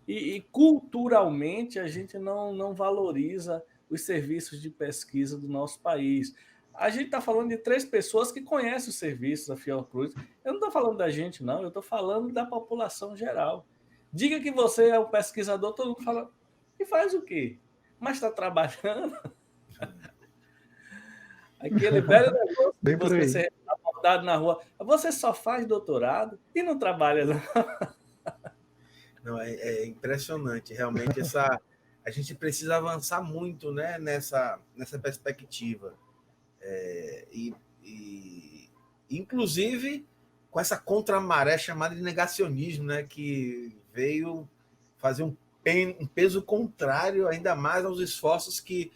E culturalmente a gente não valoriza os serviços de pesquisa do nosso país. A gente está falando de 3 pessoas que conhecem os serviços da Fiocruz. Eu não estou falando da gente, não, eu estou falando da população geral. Diga que você é um pesquisador, todo mundo fala, e faz o quê? Mas está trabalhando? Aquele velho negócio de você ser abordado na rua. Você só faz doutorado e não trabalha, não. Não, é impressionante. Realmente, a gente precisa avançar muito, né, nessa perspectiva. Inclusive, com essa contramaré chamada de negacionismo, né, que veio fazer um peso contrário ainda mais aos esforços que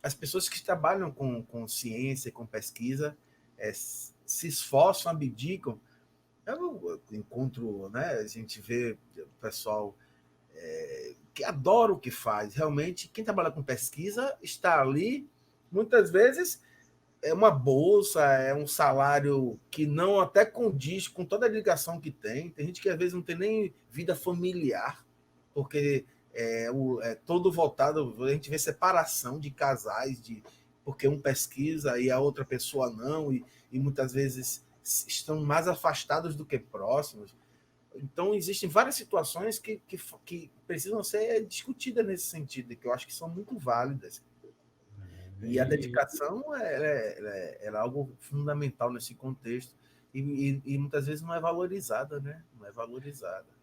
as pessoas que trabalham com ciência, com pesquisa, se esforçam, abdicam. Eu encontro, né, a gente vê o pessoal que adora o que faz. Realmente, quem trabalha com pesquisa está ali, muitas vezes, é uma bolsa, é um salário que não até condiz com toda a ligação que tem. Tem gente que às vezes não tem nem vida familiar, porque todo voltado, a gente vê separação de casais, porque um pesquisa e a outra pessoa não, e muitas vezes estão mais afastados do que próximos. Então, existem várias situações que precisam ser discutidas nesse sentido, que eu acho que são muito válidas. E a dedicação é algo fundamental nesse contexto, e muitas vezes não é valorizada, né? Não é valorizada.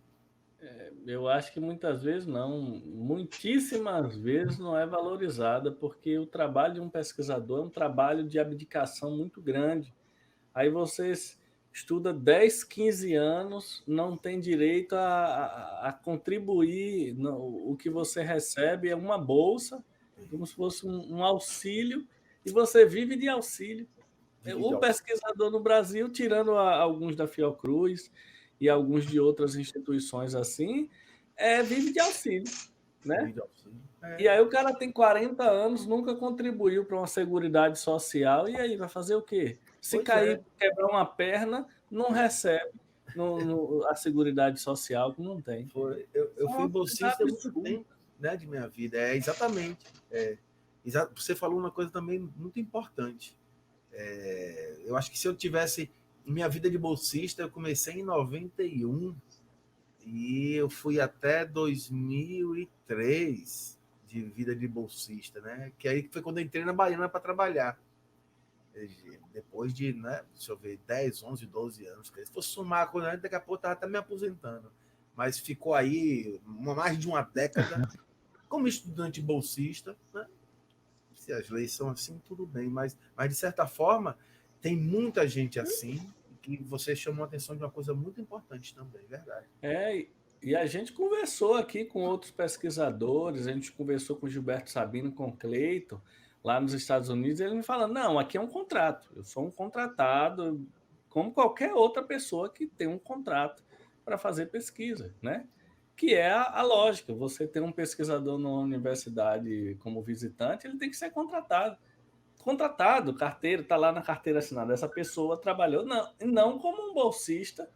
Eu acho que muitas vezes não, muitíssimas vezes não é valorizada, porque o trabalho de um pesquisador é um trabalho de abdicação muito grande. Aí vocês estuda 10, 15 anos, não tem direito a contribuir, o que você recebe é uma bolsa, como se fosse um auxílio, e você vive de auxílio. O pesquisador no Brasil, tirando alguns da Fiocruz e alguns de outras instituições assim, vive de auxílio, né? E aí o cara tem 40 anos, nunca contribuiu para uma seguridade social, e aí vai fazer o quê? Se cair, quebrar uma perna, não recebe a seguridade social, que não tem. Eu fui bolsista há muito tempo, né, de minha vida. Exatamente. Você falou uma coisa também muito importante. Eu acho que se eu tivesse minha vida de bolsista, eu comecei em 91 e eu fui até 2003 de vida de bolsista, né? Que aí foi quando eu entrei na Baiana para trabalhar. Depois de, né, deixa eu ver, 10, 11, 12 anos. Se fosse somar, daqui a pouco eu estava até me aposentando. Mas ficou aí mais de uma década como estudante bolsista, né? Se as leis são assim, tudo bem. Mas de certa forma, tem muita gente assim, que você chamou a atenção de uma coisa muito importante também, verdade. E a gente conversou aqui com outros pesquisadores, a gente conversou com o Gilberto Sabino, com o Cleiton, lá nos Estados Unidos, e ele me fala, não, aqui é um contrato, eu sou um contratado, como qualquer outra pessoa que tem um contrato para fazer pesquisa, né? Que é a lógica, você tem um pesquisador na universidade como visitante, ele tem que ser contratado, carteira, está lá na carteira assinada, essa pessoa trabalhou, não como um bolsista.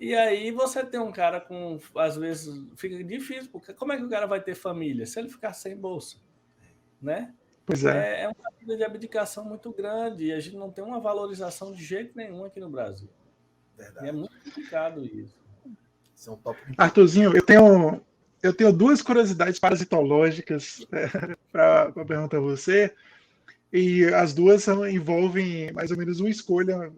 E aí você tem um cara com, às vezes, fica difícil, porque como é que o cara vai ter família se ele ficar sem bolsa, né? Pois é. É uma vida de abdicação muito grande e a gente não tem uma valorização de jeito nenhum aqui no Brasil. Verdade. E é muito complicado isso. Isso é um tópico importante. Arthurzinho, eu tenho duas curiosidades parasitológicas para perguntar a você, e as duas envolvem mais ou menos uma escolha.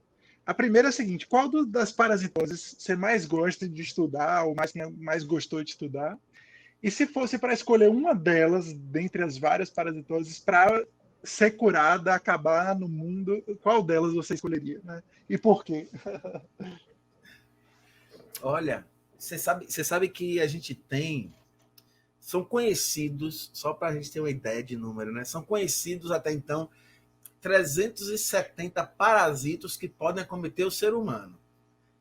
A primeira é a seguinte: qual das parasitoses você mais gosta de estudar, ou mais gostou de estudar? E se fosse para escolher uma delas, dentre as várias parasitoses, para ser curada, acabar no mundo, qual delas você escolheria? Né? E por quê? Olha, você sabe que a gente tem. São conhecidos, só para a gente ter uma ideia de número, né? São conhecidos até então 370 parasitos que podem acometer o ser humano.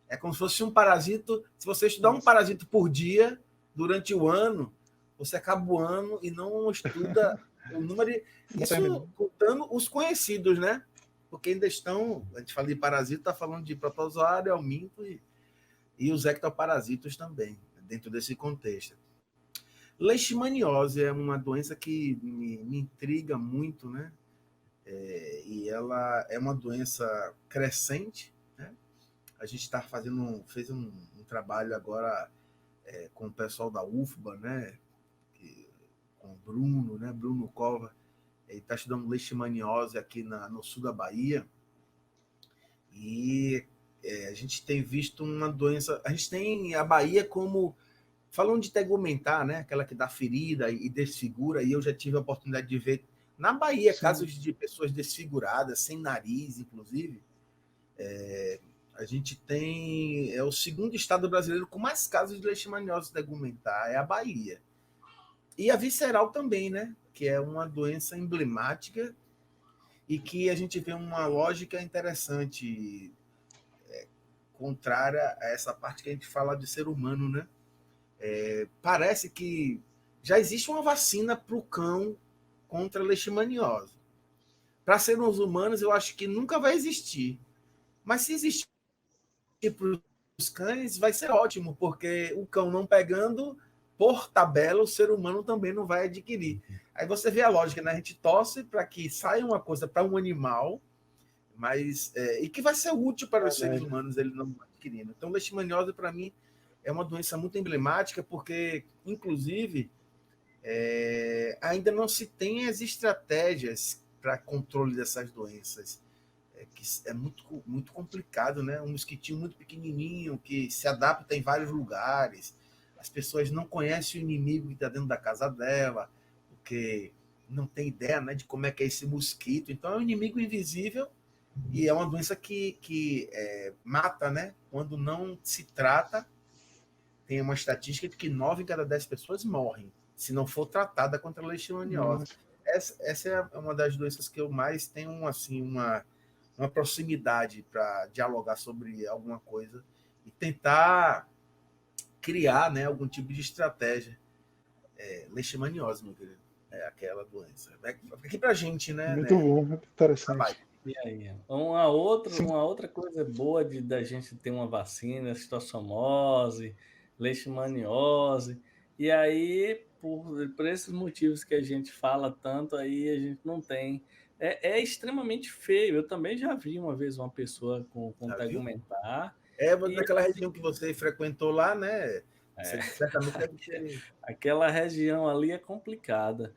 É como se fosse um parasito. Se você estudar um parasito por dia, durante o ano, você acaba o ano e não estuda o número. Isso contando os conhecidos, né? Porque ainda estão. A gente fala de parasito, está falando de protozoário, helminto e os ectoparasitos também, dentro desse contexto. Leishmaniose é uma doença que me intriga muito, né? E ela é uma doença crescente, né? A gente fez um trabalho agora com o pessoal da UFBA, né? Com o Bruno, né? Bruno Cova, ele está estudando leishmaniose aqui no sul da Bahia. E a gente tem visto uma doença. A gente tem a Bahia como. Falando de tegumentar, né? Aquela que dá ferida e desfigura, e eu já tive a oportunidade de ver na Bahia casos de pessoas desfiguradas, sem nariz, inclusive. A gente tem. É o segundo estado brasileiro com mais casos de leishmaniose tegumentar, é a Bahia. E a visceral também, né? Que é uma doença emblemática e que a gente vê uma lógica interessante, contrária a essa parte que a gente fala de ser humano, né? Parece que já existe uma vacina para o cão contra a leishmaniose. Para seres humanos, eu acho que nunca vai existir. Mas se existir para os cães, vai ser ótimo, porque o cão não pegando, por tabela, o ser humano também não vai adquirir. Aí você vê a lógica, né? A gente torce para que saia uma coisa para um animal, mas e que vai ser útil para os seres humanos, ele não adquirindo. Então, leishmaniose, para mim, é uma doença muito emblemática, porque, inclusive, ainda não se tem as estratégias para controle dessas doenças. Que é muito, muito complicado, né? Um mosquitinho muito pequenininho que se adapta em vários lugares. As pessoas não conhecem o inimigo que está dentro da casa dela, porque não tem ideia, né, de como é que é esse mosquito. Então, é um inimigo invisível e é uma doença que mata, né? Quando não se trata, tem uma estatística de que 9 em cada 10 pessoas morrem se não for tratada contra a leishmaniose. Essa é uma das doenças que eu mais tenho assim, uma proximidade para dialogar sobre alguma coisa e tentar criar, né, algum tipo de estratégia. Leishmaniose, meu querido, é aquela doença. Aqui para a gente, né? Muito bom, muito interessante. E aí, uma outra coisa boa da gente ter uma vacina, citosomose, leishmaniose, e aí, por esses motivos que a gente fala tanto, aí a gente não tem. É extremamente feio. Eu também já vi uma vez uma pessoa com tegumentar. Daquela região que você frequentou lá, né? Você certamente deve ter... Aquela região ali é complicada.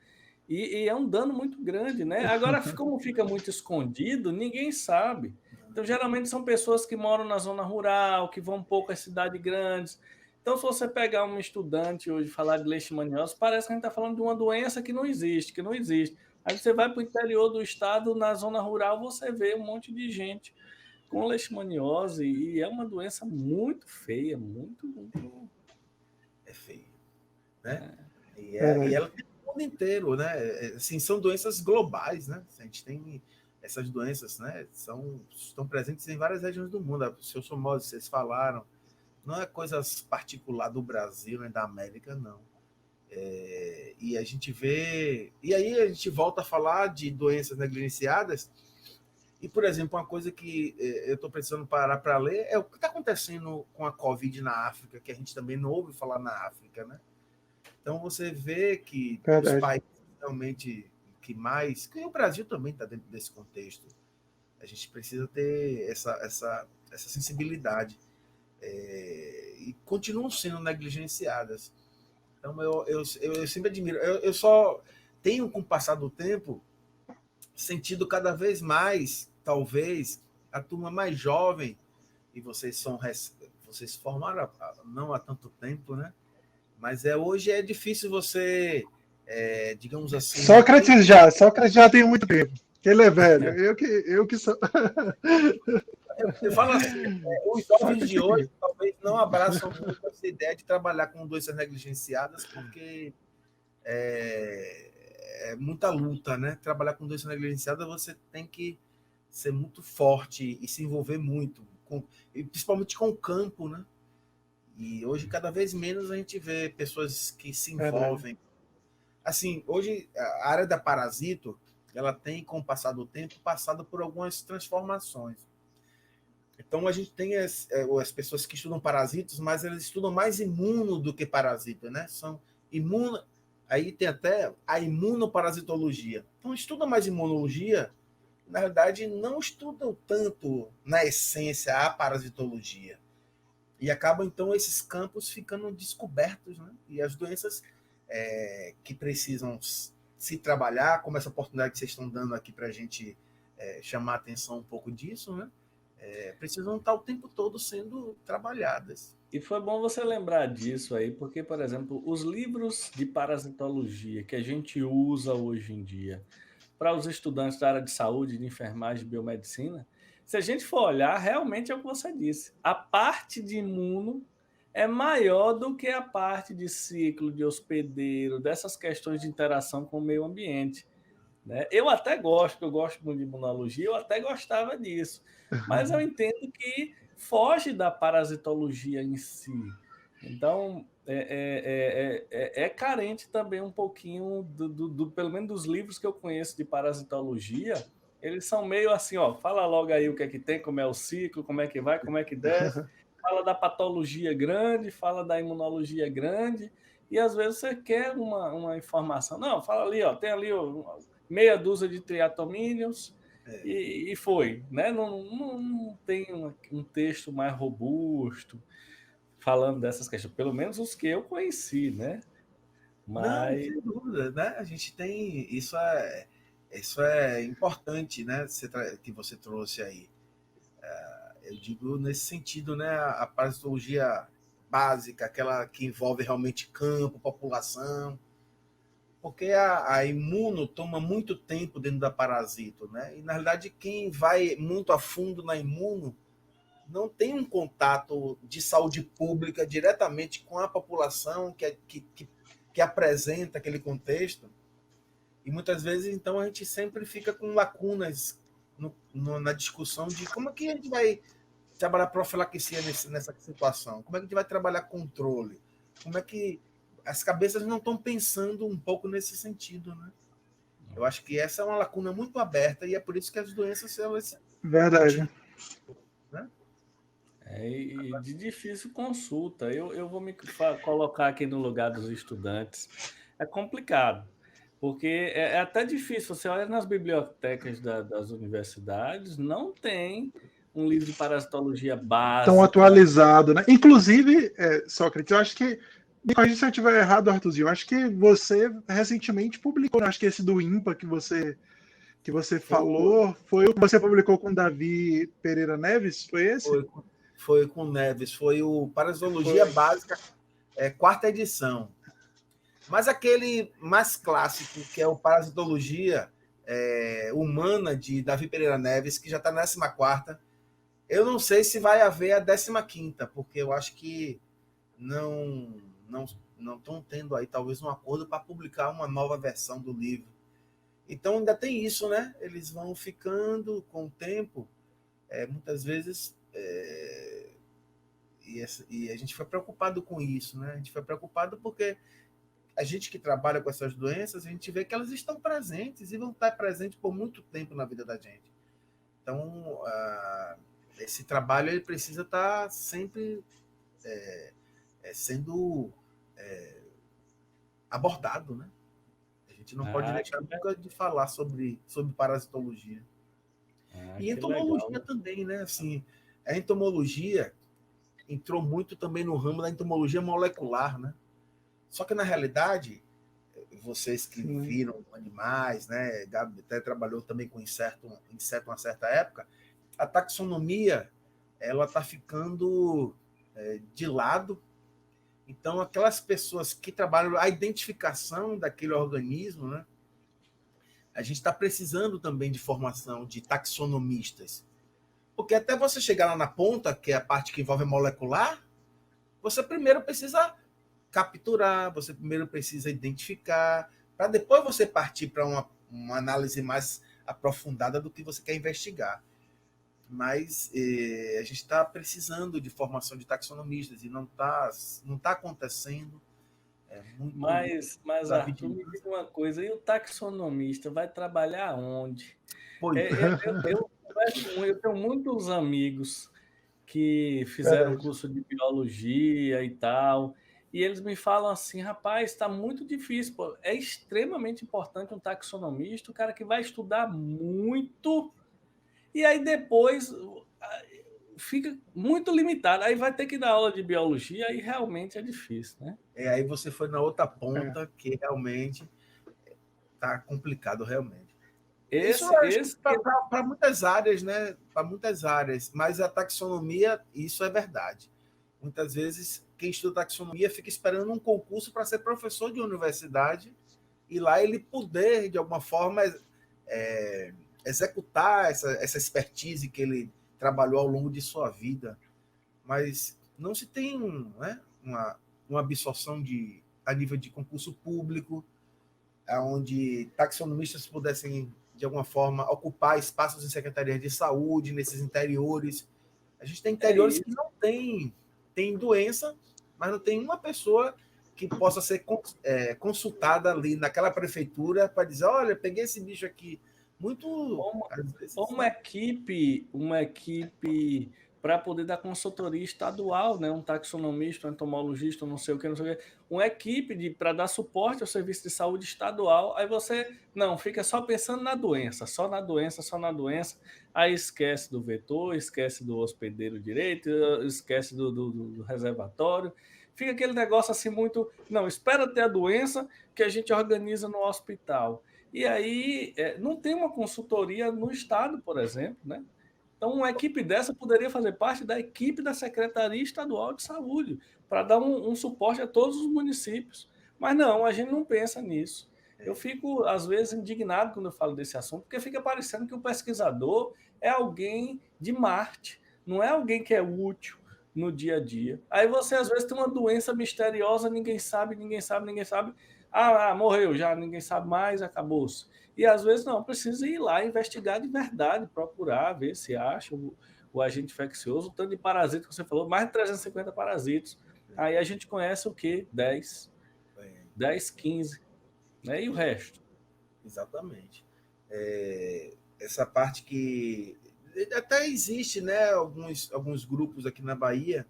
E é um dano muito grande, né? Agora, como fica muito escondido, ninguém sabe. Então, geralmente são pessoas que moram na zona rural, que vão pouco às cidades grandes. Então, se você pegar um estudante hoje e falar de leishmaniose, parece que a gente está falando de uma doença que não existe, que não existe. Aí você vai para o interior do estado, na zona rural, você vê um monte de gente com leishmaniose e é uma doença muito feia, muito, muito... É feio, né? E ela tem o mundo inteiro, né? Assim, são doenças globais, né? A gente tem essas doenças, né? Estão presentes em várias regiões do mundo. A pseudomonas, vocês falaram, não é coisa particular do Brasil, nem da América, não. E a gente vê... E aí a gente volta a falar de doenças negligenciadas. E, por exemplo, uma coisa que eu estou precisando parar para ler é o que está acontecendo com a Covid na África, que a gente também não ouve falar na África, né? Então, você vê que os países realmente que mais... Que o Brasil também está dentro desse contexto. A gente precisa ter essa sensibilidade. E continuam sendo negligenciadas. Então, eu sempre admiro. Eu só tenho, com o passar do tempo, sentido cada vez mais, talvez, a turma mais jovem, e vocês formaram não há tanto tempo, né? Mas hoje é difícil você, digamos assim... Sócrates já tem muito tempo. Ele é velho. Eu que sou... Eu falo assim, os jovens de hoje talvez não abraçam muito essa ideia de trabalhar com doenças negligenciadas, porque é muita luta, né? Trabalhar com doença negligenciada, você tem que ser muito forte e se envolver muito, e principalmente com o campo, né? E hoje, cada vez menos, a gente vê pessoas que se envolvem. Assim, hoje, a área da parasito, ela tem, com o passar do tempo, passado por algumas transformações. Então, a gente tem as pessoas que estudam parasitos, mas elas estudam mais imuno do que parasita, né? São imuno. Aí tem até a imunoparasitologia. Então, estuda mais imunologia, na verdade, não estudam tanto, na essência, a parasitologia. E acabam, então, esses campos ficando descobertos, né? E as doenças que precisam se trabalhar, como essa oportunidade que vocês estão dando aqui para a gente chamar a atenção um pouco disso, né? Precisam estar o tempo todo sendo trabalhadas. E foi bom você lembrar disso aí, porque, por exemplo, os livros de parasitologia que a gente usa hoje em dia para os estudantes da área de saúde, de enfermagem e biomedicina, se a gente for olhar, realmente é o que você disse. A parte de imuno é maior do que a parte de ciclo, de hospedeiro, dessas questões de interação com o meio ambiente, né? Eu gosto muito de imunologia, eu até gostava disso, mas eu entendo que foge da parasitologia em si. Então, é carente também um pouquinho, pelo menos dos livros que eu conheço de parasitologia, eles são meio assim, ó, fala logo aí o que é que tem, como é o ciclo, como é que vai, como é que desce, fala da patologia grande, fala da imunologia grande, e às vezes você quer uma informação. Não, fala ali, ó, tem ali ó, meia dúzia de triatomíneos, e foi, né? Não tem um texto mais robusto falando dessas questões, pelo menos os que eu conheci, né? Não, Mas sem dúvida, né? A gente tem isso é importante, né? Que você trouxe aí. Eu digo nesse sentido, né? A parasitologia básica, aquela que envolve realmente campo, população, porque a imuno toma muito tempo dentro da parasito, né? E na realidade quem vai muito a fundo na imuno não tem um contato de saúde pública diretamente com a população que apresenta aquele contexto. E muitas vezes, então, a gente sempre fica com lacunas na discussão de como é que a gente vai trabalhar profilaxia nessa situação, como é que a gente vai trabalhar controle, como é que as cabeças não estão pensando um pouco nesse sentido, né? Eu acho que essa é uma lacuna muito aberta e é por isso que as doenças elas Verdade. né? e de difícil consulta. Eu vou me colocar aqui no lugar dos estudantes. É complicado, porque é até difícil. Você olha nas bibliotecas das universidades, não tem um livro de parasitologia Tão básica. atualizado, né? Inclusive, Sócrates, eu acho que, me corrija se eu estiver errado, Arthurzinho, eu acho que você recentemente publicou, né? Acho que esse do IMPA que você falou, foi o que você publicou com Davi Pereira Neves, foi esse? Foi com Neves, foi o Parasitologia Básica, quarta edição. Mas aquele mais clássico, que é o Parasitologia Humana, de Davi Pereira Neves, que já está na 14ª, eu não sei se vai haver a 15ª, porque eu acho que não estão tendo aí talvez um acordo para publicar uma nova versão do livro. Então ainda tem isso, né? Eles vão ficando com o tempo, muitas vezes, e a gente foi preocupado com isso, né? A gente foi preocupado porque a gente que trabalha com essas doenças, a gente vê que elas estão presentes e vão estar presentes por muito tempo na vida da gente. Então, esse trabalho ele precisa estar sempre sendo abordado, né? A gente não pode deixar nunca de falar sobre parasitologia. E entomologia legal. Também, né? Assim, a entomologia entrou muito também no ramo da entomologia molecular, né? Só que, na realidade, vocês que viram animais, né? Gabi até trabalhou também com inseto uma certa época, a taxonomia ela está ficando de lado. Então, aquelas pessoas que trabalham a identificação daquele organismo, né? A gente está precisando também de formação de taxonomistas. Porque até você chegar lá na ponta, que é a parte que envolve molecular, você primeiro precisa capturar, você primeiro precisa identificar, para depois você partir para uma análise mais aprofundada do que você quer investigar. Mas a gente está precisando de formação de taxonomistas e não tá acontecendo. Mas Arthur, me diz uma coisa, e o taxonomista vai trabalhar onde? Eu tenho muitos amigos que fizeram curso de biologia e tal, e eles me falam assim, rapaz, está muito difícil, pô. É extremamente importante um taxonomista, o cara que vai estudar muito, e aí depois fica muito limitado, aí vai ter que dar aula de biologia, aí realmente é difícil, né? Aí você foi na outra ponta, que realmente está complicado, realmente. Isso para muitas áreas, né? Para muitas áreas, mas a taxonomia, isso é verdade. Muitas vezes, quem estuda taxonomia fica esperando um concurso para ser professor de universidade e lá ele poder, de alguma forma, executar essa expertise que ele trabalhou ao longo de sua vida. Mas não se tem uma absorção a nível de concurso público, onde taxonomistas pudessem, de alguma forma, ocupar espaços em secretarias de saúde, nesses interiores. A gente tem interiores que não tem doença, mas não tem uma pessoa que possa ser consultada ali naquela prefeitura para dizer, olha, peguei esse bicho aqui. Uma equipe para poder dar consultoria estadual, né? Um taxonomista, um entomologista, não sei o que, uma equipe para dar suporte ao serviço de saúde estadual. Aí você não fica só pensando na doença, só na doença, aí esquece do vetor, esquece do hospedeiro direito, esquece do reservatório. Fica aquele negócio assim muito, não, espera ter a doença que a gente organiza no hospital. E aí não tem uma consultoria no estado, por exemplo, né? Então, uma equipe dessa poderia fazer parte da equipe da Secretaria Estadual de Saúde, para dar um suporte a todos os municípios. Mas não, a gente não pensa nisso. Eu fico, às vezes, indignado quando eu falo desse assunto, porque fica parecendo que o pesquisador é alguém de Marte, não é alguém que é útil no dia a dia. Aí você, às vezes, tem uma doença misteriosa, ninguém sabe. Morreu já, ninguém sabe mais, acabou-se. E às vezes não, precisa ir lá investigar de verdade, procurar, ver se acha o agente infeccioso, o tanto de parasitas que você falou, mais de 350 parasitos. Aí a gente conhece o quê? 10, 15, né? E o resto? Exatamente. Essa parte que até existe, né, alguns grupos aqui na Bahia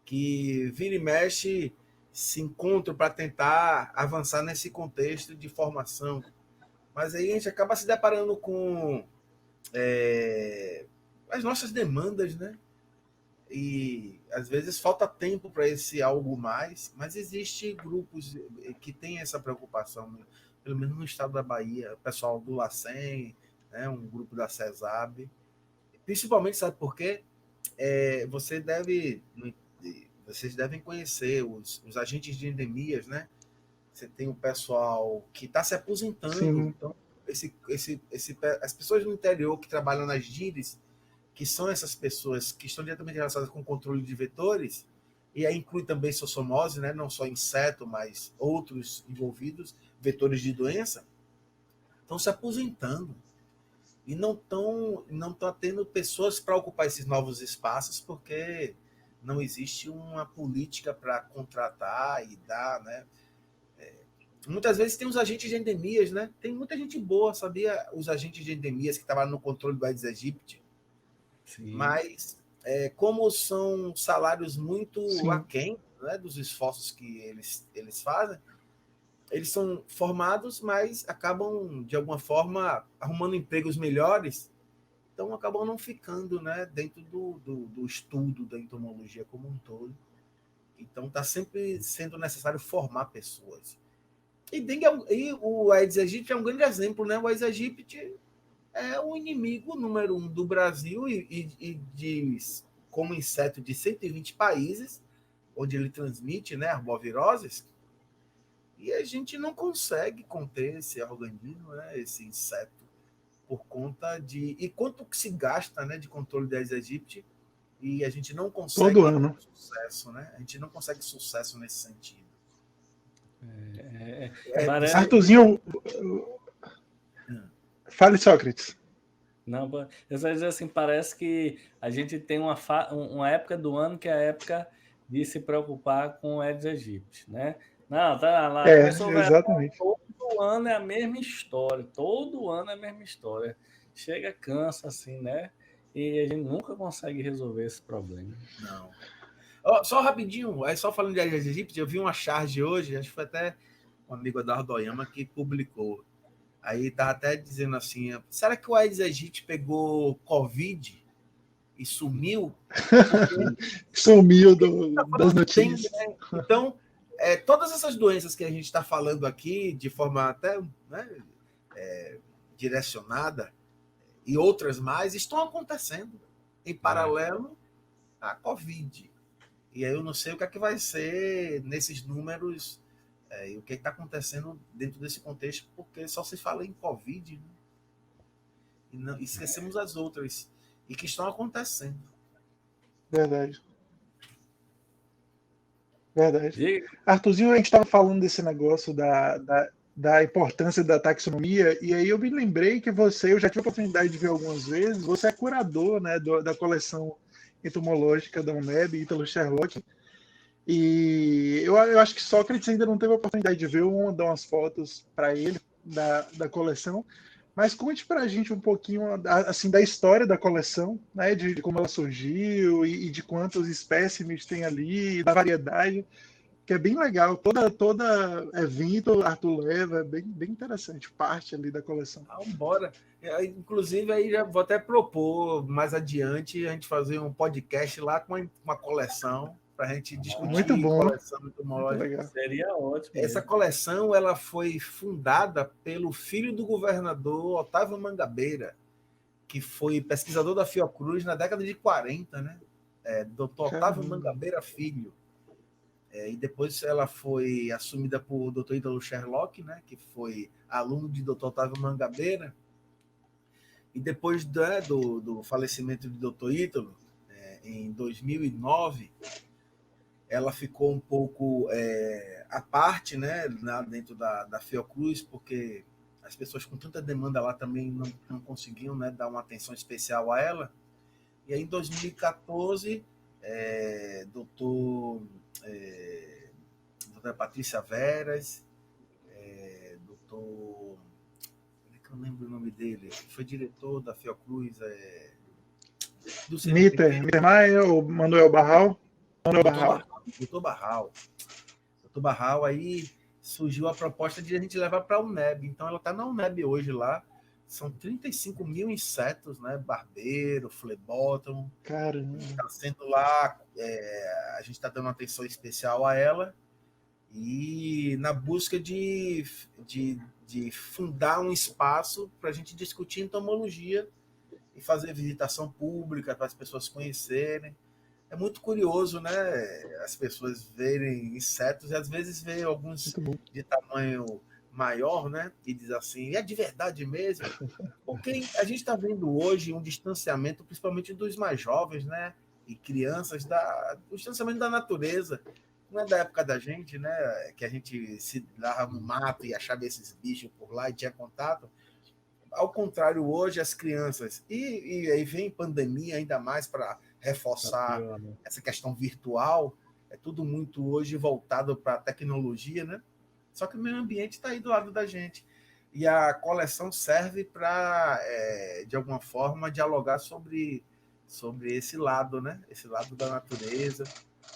que vira e mexe se encontram para tentar avançar nesse contexto de formação. Mas aí a gente acaba se deparando com as nossas demandas, né? E às vezes falta tempo para esse algo mais, mas existe grupos que têm essa preocupação, pelo menos no estado da Bahia, o pessoal do LACEN, né, um grupo da CESAB, principalmente, sabe por quê? Vocês devem conhecer os agentes de endemias, né? Você tem o pessoal que está se aposentando. Sim. Então, as pessoas do interior que trabalham nas DIRES, que são essas pessoas que estão diretamente relacionadas com o controle de vetores, e aí inclui também zoonose, né? Não só inseto, mas outros envolvidos, vetores de doença, estão se aposentando. E não estão tendo pessoas para ocupar esses novos espaços, porque não existe uma política para contratar e dar, né? Muitas vezes tem os agentes de endemias, né? Tem muita gente boa, sabia? Os agentes de endemias que estavam no controle do Aedes aegypti. Sim. Mas, como são salários muito aquém, né, dos esforços que eles fazem, eles são formados, mas acabam, de alguma forma, arrumando empregos melhores, então acabam não ficando, né, dentro do estudo da entomologia como um todo. Então está sempre sendo necessário formar pessoas. E o Aedes aegypti é um grande exemplo, né? O Aedes aegypti é o inimigo número 1 do Brasil como inseto de 120 países, onde ele transmite, né, arboviroses, e a gente não consegue conter esse organismo, né, esse inseto, por conta de... E quanto que se gasta, né, de controle da Aedes aegypti, e a gente não consegue todo ano sucesso, né? A gente não consegue sucesso nesse sentido. Arthurzinho, fale, Sócrates. Não, eu só dizer assim, parece que a gente tem uma época do ano que é a época de se preocupar com o Aedes aegypti, né? Não, tá lá, exatamente. Todo ano é a mesma história, todo ano é a mesma história. Chega, cansa, assim, né? E a gente nunca consegue resolver esse problema. Não. Só rapidinho, só falando de Aedes aegypti, eu vi uma charge hoje, acho que foi até um amigo Eduardo Oyama que publicou. Aí estava até dizendo assim, será que o Aedes aegypti pegou Covid e sumiu? Sumiu das notícias. Né? Então, todas essas doenças que a gente está falando aqui, de forma até, né, direcionada, e outras mais, estão acontecendo em paralelo à Covid. E aí eu não sei o que é que vai ser nesses números, e o que está acontecendo dentro desse contexto, porque só se fala em Covid, né? E não, esquecemos as outras, e que estão acontecendo. Verdade. Arthurzinho, a gente estava falando desse negócio da importância da taxonomia, e aí eu me lembrei que eu já tive a oportunidade de ver algumas vezes, você é curador, né, da coleção entomológica da UNEB, Ítalo Sherlock, e eu acho que Sócrates ainda não teve a oportunidade de ver, vou mandar umas fotos para ele da coleção, mas conte para a gente um pouquinho assim, da história da coleção, né, de como ela surgiu e de quantos espécimes tem ali, da variedade, que é bem legal. Toda evento Arthur leva, é bem interessante, parte ali da coleção. Bora. Inclusive, aí já vou até propor mais adiante a gente fazer um podcast lá com uma coleção para a gente discutir. Muito bom. Coleção entomológica. Seria ótimo. Essa coleção ela foi fundada pelo filho do governador Otávio Mangabeira, que foi pesquisador da Fiocruz na década de 40, né? Dr. Otávio Mangabeira Filho. E depois ela foi assumida por Dr. Ítalo Sherlock, né, que foi aluno de Dr. Otávio Mangabeira. E depois do falecimento de Dr. Ítalo, em 2009, ela ficou um pouco à parte, né, dentro da Fiocruz, porque as pessoas com tanta demanda lá também não conseguiam, né, dar uma atenção especial a ela. E aí, em 2014, doutora Patrícia Veras, doutor... Eu não lembro o nome dele, foi diretor da Fiocruz, do Mitter Maia ou Manuel Barral? Doutor Barral, aí surgiu a proposta de a gente levar para a UNEB. Então ela está na UNEB hoje lá. São 35 mil insetos, né? Barbeiro, flebótomo. Caramba. Está sendo lá, a gente está dando atenção especial a ela. E na busca de fundar um espaço para a gente discutir entomologia e fazer visitação pública para as pessoas conhecerem. É muito curioso, né? As pessoas verem insetos e às vezes ver alguns de tamanho maior, né? E diz assim, é de verdade mesmo? Porque a gente está vendo hoje um distanciamento, principalmente dos mais jovens, né? E crianças, o distanciamento da natureza. Não é da época da gente, né? Que a gente se dava no mato e achava esses bichos por lá e tinha contato. Ao contrário, hoje as crianças... E aí vem pandemia ainda mais para reforçar essa questão virtual. É tudo muito hoje voltado para a tecnologia, né? Só que o meio ambiente está aí do lado da gente. E a coleção serve para, de alguma forma, dialogar sobre esse lado, né? Esse lado da natureza,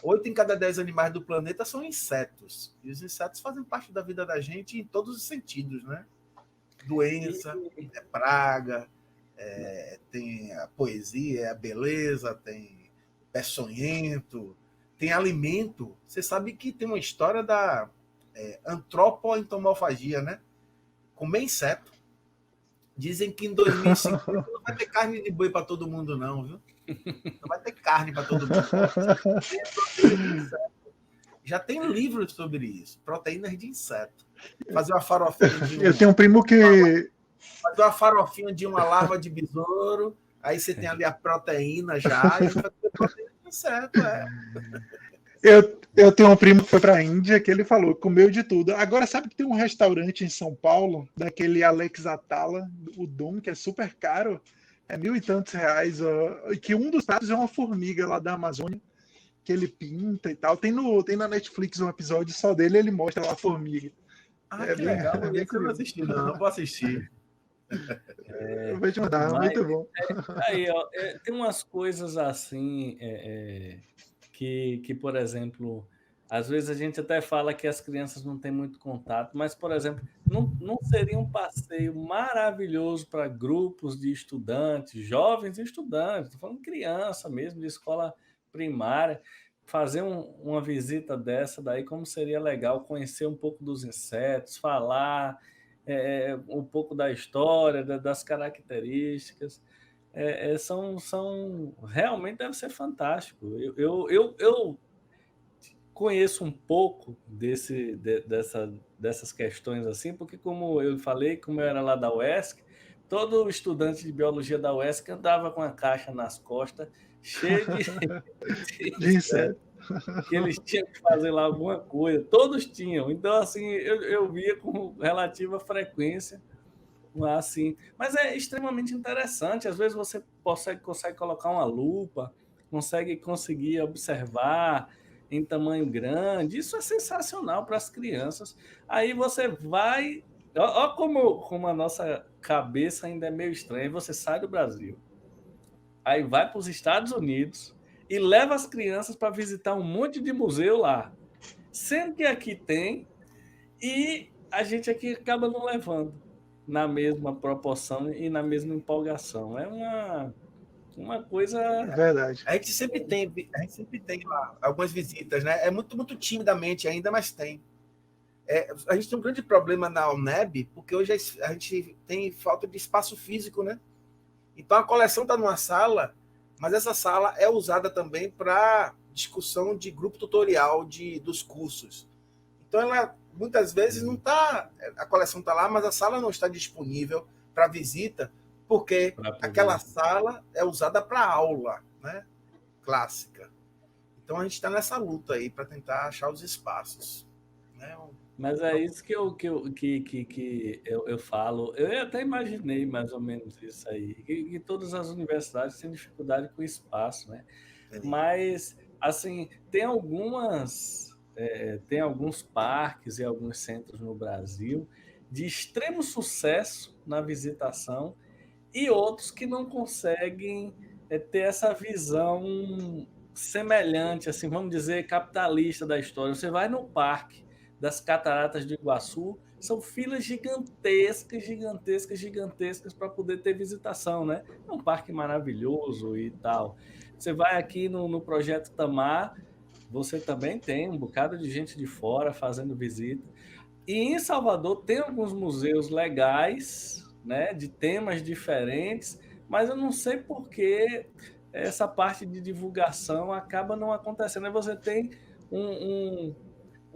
8 em cada 10 animais do planeta são insetos. E os insetos fazem parte da vida da gente em todos os sentidos, né? Doença, praga, tem a poesia, a beleza, tem peçonhento, tem alimento. Você sabe que tem uma história da antropoentomofagia, né? Comer inseto. Dizem que em 2050 não vai ter carne de boi para todo mundo, não, viu? Não vai ter carne para todo mundo. Já tem livros sobre isso, proteínas de inseto. Fazer uma farofinha de Eu tenho um primo que... Fazer uma farofinha de uma larva de besouro, aí você tem ali a proteína já, e vai ter proteína de inseto, Eu tenho um primo que foi para a Índia, que ele falou, comeu de tudo. Agora, sabe que tem um restaurante em São Paulo, daquele Alex Atala, o Dom, que é super caro, é R$ 1.000 e tantos reais, que um dos pratos é uma formiga lá da Amazônia, que ele pinta e tal. Tem na Netflix um episódio só dele, ele mostra lá a formiga. Que legal, eu não assisti, não vou assistir. Eu vou te mandar, muito bom. Aí, ó, tem umas coisas assim que, por exemplo, às vezes a gente até fala que as crianças não têm muito contato, mas, por exemplo, não seria um passeio maravilhoso para grupos de estudantes, jovens estudantes, estou falando criança mesmo, de escola primária, fazer uma visita dessa daí, como seria legal conhecer um pouco dos insetos, falar um pouco da história, das características. Realmente deve ser fantástico. Eu conheço um pouco dessas questões assim, porque como eu falei, como eu era lá da UESC, todo estudante de biologia da UESC andava com a caixa nas costas, cheia de inseto. Que eles tinham que fazer lá alguma coisa, todos tinham. Então, assim, eu via com relativa frequência, assim. Mas é extremamente interessante. Às vezes você consegue colocar uma lupa, conseguir observar em tamanho grande. Isso é sensacional para as crianças. Aí você vai... Olha como a nossa cabeça ainda é meio estranha. Você sai do Brasil, aí vai para os Estados Unidos e leva as crianças para visitar um monte de museu lá. Sendo que aqui tem, e a gente aqui acaba não levando na mesma proporção e na mesma empolgação. É uma coisa... Verdade. A gente sempre tem lá algumas visitas, né? É muito, muito timidamente ainda, mas tem. A gente tem um grande problema na UNEB, porque hoje a gente tem falta de espaço físico, né? Então a coleção está numa sala, mas essa sala é usada também para discussão de grupo tutorial dos cursos. Então ela muitas vezes não está, a coleção está lá, mas a sala não está disponível para visita, porque aquela sala é usada para aula, né? Clássica. Então a gente está nessa luta aí para tentar achar os espaços, né? Mas é isso que eu falo. Eu até imaginei mais ou menos isso aí. Que todas as universidades têm dificuldade com espaço, né? Mas, assim, tem alguns parques e alguns centros no Brasil de extremo sucesso na visitação e outros que não conseguem ter essa visão semelhante, assim, vamos dizer, capitalista da história. Você vai no parque das Cataratas do Iguaçu, são filas gigantescas, gigantescas, gigantescas para poder ter visitação, né? É um parque maravilhoso e tal. Você vai aqui no Projeto Tamar, você também tem um bocado de gente de fora fazendo visita. E em Salvador tem alguns museus legais, né, de temas diferentes, mas eu não sei por que essa parte de divulgação acaba não acontecendo. Aí você tem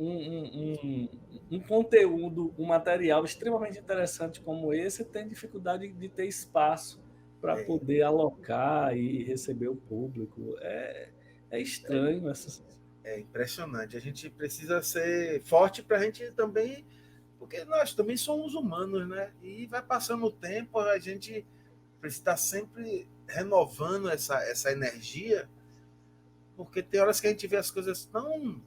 um conteúdo, um material extremamente interessante como esse, tem dificuldade de ter espaço para poder alocar e receber o público. É estranho essa... É impressionante. A gente precisa ser forte para a gente também, porque nós também somos humanos, né? E vai passando o tempo, a gente precisa estar sempre renovando essa energia, porque tem horas que a gente vê as coisas não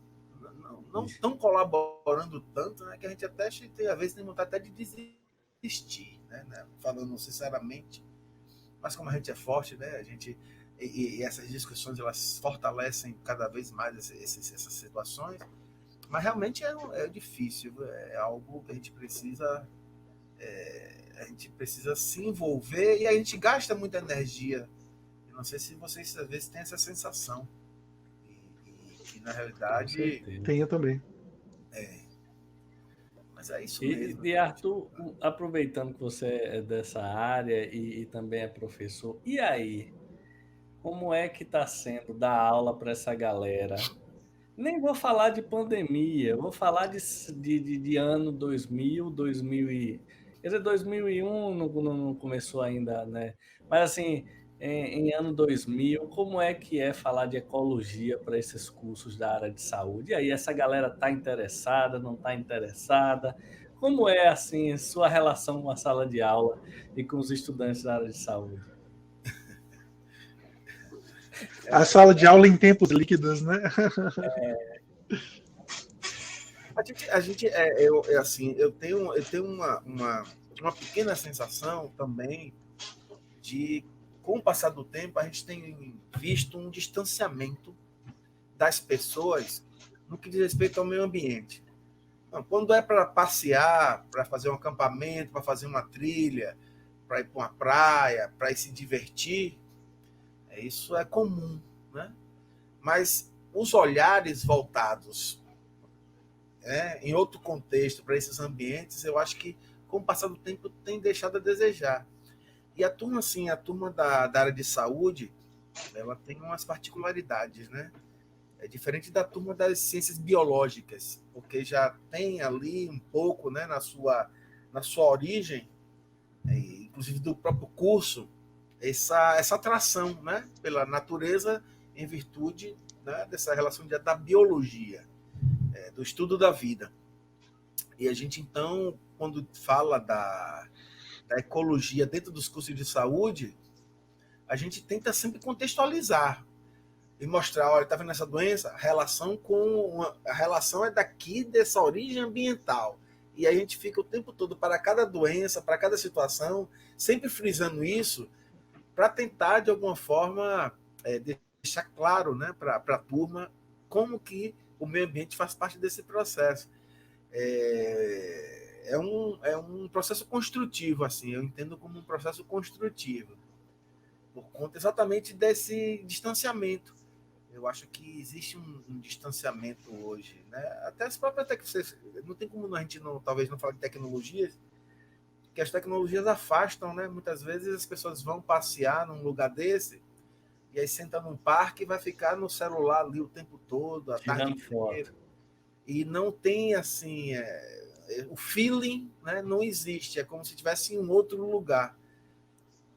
estão colaborando tanto, né? Que a gente até tem, às vezes, tem vontade até de desistir, né? Falando sinceramente. Mas como a gente é forte, né? A gente e essas discussões elas fortalecem cada vez mais essas situações, mas realmente é difícil, é algo que a gente precisa se envolver e a gente gasta muita energia. Eu não sei se vocês às vezes têm essa sensação que na Com realidade certeza. Tenho também. mas é isso E, mesmo. e Arthur, aproveitando que você é dessa área e também é professor, e aí? Como é que está sendo dar aula para essa galera? Nem vou falar de pandemia, vou falar de ano 2000, 2000 quer dizer, 2001 não começou ainda, né? Mas assim, em ano 2000, como é falar de ecologia para esses cursos da área de saúde? E aí, essa galera está interessada, não está interessada? Como é, assim, sua relação com a sala de aula e com os estudantes da área de saúde? A sala de aula em tempos líquidos, né? Assim, eu tenho uma pequena sensação também de, com o passar do tempo, a gente tem visto um distanciamento das pessoas no que diz respeito ao meio ambiente. Não, quando é para passear, para fazer um acampamento, para fazer uma trilha, para ir para uma praia, para ir se divertir, isso é comum, né? Mas os olhares voltados, em outro contexto para esses ambientes, eu acho que com o passar do tempo tem deixado a desejar. E a turma da área de saúde, ela tem umas particularidades, né? É diferente da turma das ciências biológicas, porque já tem ali um pouco, né, na sua origem, inclusive do próprio curso, essa atração, né, pela natureza em virtude, né, dessa relação da biologia, do estudo da vida. E a gente, então, quando fala da ecologia dentro dos cursos de saúde, a gente tenta sempre contextualizar e mostrar, olha, está vendo essa doença? A relação é daqui, dessa origem ambiental. E a gente fica o tempo todo para cada doença, para cada situação, sempre frisando isso, para tentar, de alguma forma, deixar claro, né, para a turma como que o meio ambiente faz parte desse processo. É um processo construtivo, assim, eu entendo como um processo construtivo, por conta exatamente desse distanciamento. Eu acho que existe um distanciamento hoje, né? Até as próprias tecnologias, não tem como a gente talvez não falar de tecnologias, que as tecnologias afastam, né? Muitas vezes as pessoas vão passear num lugar desse e aí senta num parque e vai ficar no celular ali o tempo todo, a tarde Tirando inteira. foto. E não tem assim, o feeling, né? Não existe, é como se estivesse em um outro lugar.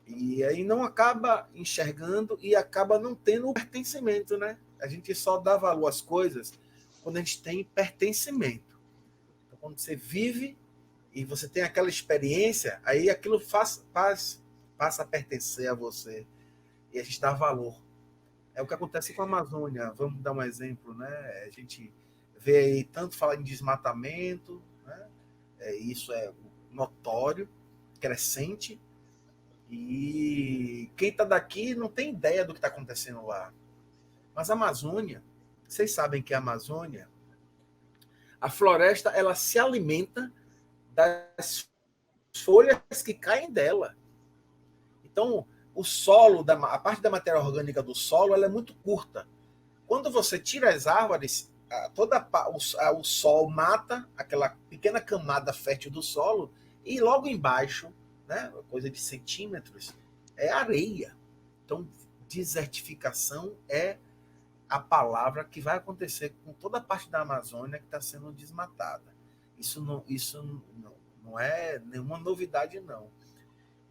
E aí não acaba enxergando e acaba não tendo o pertencimento, né? A gente só dá valor às coisas quando a gente tem pertencimento. Então, quando você vive e você tem aquela experiência, aí aquilo passa a pertencer a você e a gente dá valor. É o que acontece com a Amazônia. Vamos dar um exemplo, né? A gente vê aí tanto falar em desmatamento, né? Isso é notório, crescente, e quem está daqui não tem ideia do que está acontecendo lá. Mas a Amazônia, vocês sabem que a Amazônia, a floresta, ela se alimenta das folhas que caem dela. Então, o solo, a parte da matéria orgânica do solo, ela é muito curta. Quando você tira as árvores, o sol mata aquela pequena camada fértil do solo e logo embaixo, né, coisa de centímetros, é areia. Então, desertificação é a palavra que vai acontecer com toda a parte da Amazônia que está sendo desmatada. Isso não é nenhuma novidade, não.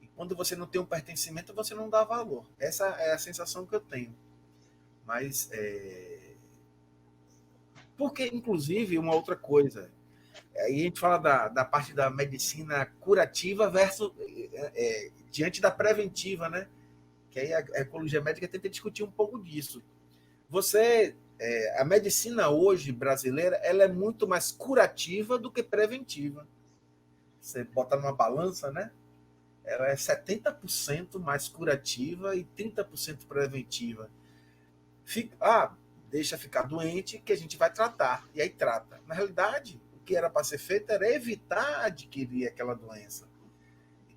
E quando você não tem um pertencimento, você não dá valor. Essa é a sensação que eu tenho. Mas, porque, inclusive, uma outra coisa, aí a gente fala da parte da medicina curativa versus diante da preventiva, né? Que aí a ecologia médica tenta discutir um pouco disso. A medicina hoje brasileira, ela é muito mais curativa do que preventiva. Você bota numa balança, né? ela é 70% mais curativa e 30% preventiva. Deixa ficar doente que a gente vai tratar, e aí trata. Na realidade, o que era para ser feito era evitar adquirir aquela doença.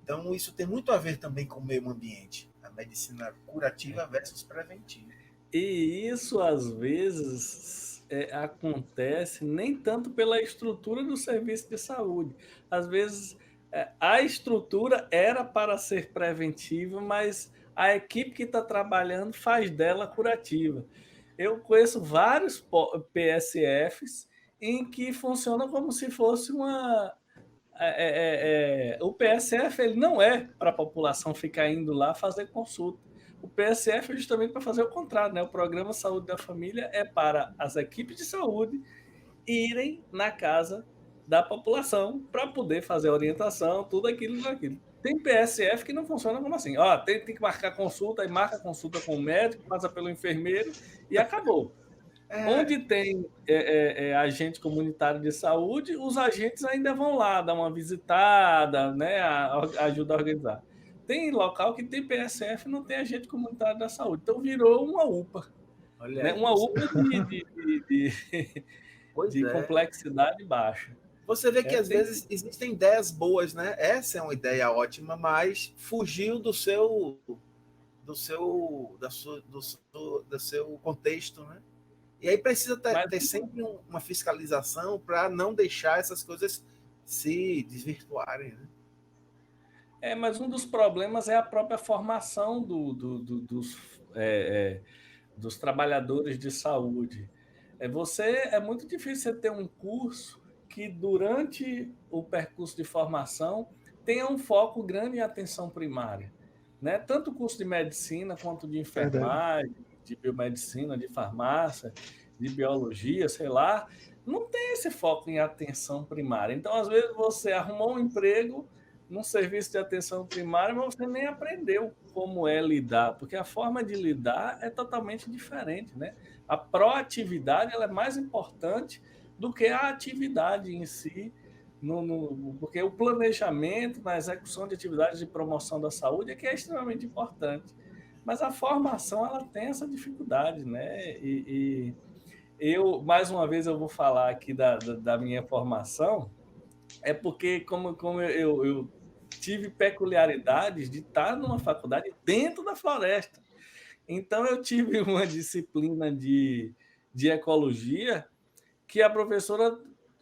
Então, isso tem muito a ver também com o meio ambiente, a medicina curativa versus preventiva. E isso, às vezes, acontece nem tanto pela estrutura do serviço de saúde. Às vezes, a estrutura era para ser preventiva, mas a equipe que está trabalhando faz dela curativa. Eu conheço vários PSFs em que funciona como se fosse uma. O PSF ele não é para a população ficar indo lá fazer consulta. O PSF é justamente para fazer o contrário, né? O Programa Saúde da Família é para as equipes de saúde irem na casa da população para poder fazer orientação, tudo aquilo. Tem PSF que não funciona como assim. Tem que marcar consulta, aí marca consulta com o médico, passa pelo enfermeiro e acabou. Onde tem agente comunitário de saúde, os agentes ainda vão lá dar uma visitada, né, ajuda a organizar. Tem local que tem PSF e não tem agente comunitário da saúde. Então virou uma UPA. Olha Né? aí, Uma UPA de complexidade baixa. Você vê que às vezes existem ideias boas, né? Essa é uma ideia ótima, mas fugiu do seu contexto, né? E aí precisa ter sempre uma fiscalização para não deixar essas coisas se desvirtuarem, né? Mas um dos problemas é a própria formação dos trabalhadores de saúde. É muito difícil você ter um curso que, durante o percurso de formação, tenha um foco grande em atenção primária. Né? Tanto o curso de medicina quanto de enfermagem, de biomedicina, de farmácia, de biologia, sei lá, não tem esse foco em atenção primária. Então, às vezes, você arrumou um emprego num serviço de atenção primária, mas você nem aprendeu como é lidar, porque a forma de lidar é totalmente diferente, né? A proatividade ela é mais importante do que a atividade em si, porque o planejamento na execução de atividades de promoção da saúde é que é extremamente importante. Mas a formação ela tem essa dificuldade, né? E eu, mais uma vez, eu vou falar aqui da minha formação, porque como eu tive peculiaridades de estar numa faculdade dentro da floresta. Então, eu tive uma disciplina de ecologia que a professora,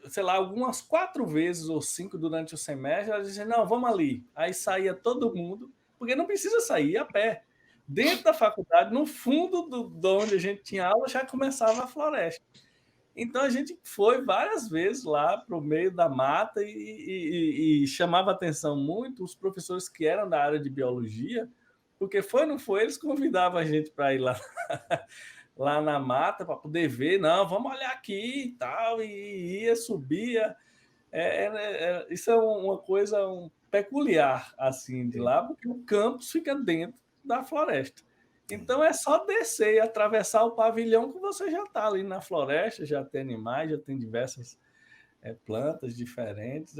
sei lá, algumas 4 vezes ou 5 durante o semestre, ela dizia, não, vamos ali. Aí saía todo mundo, porque não precisa sair a pé. Dentro da faculdade, no fundo de onde a gente tinha aula, já começava a floresta. Então a gente foi várias vezes lá para o meio da mata e chamava atenção muito os professores que eram da área de biologia, porque não foi, eles convidavam a gente para ir lá, lá na mata para poder ver, não, vamos olhar aqui e tal, e ia, subia. Isso é uma coisa peculiar assim de lá, porque o campus fica dentro da floresta. Então é só descer e atravessar o pavilhão que você já está ali na floresta, já tem animais, já tem diversas plantas diferentes.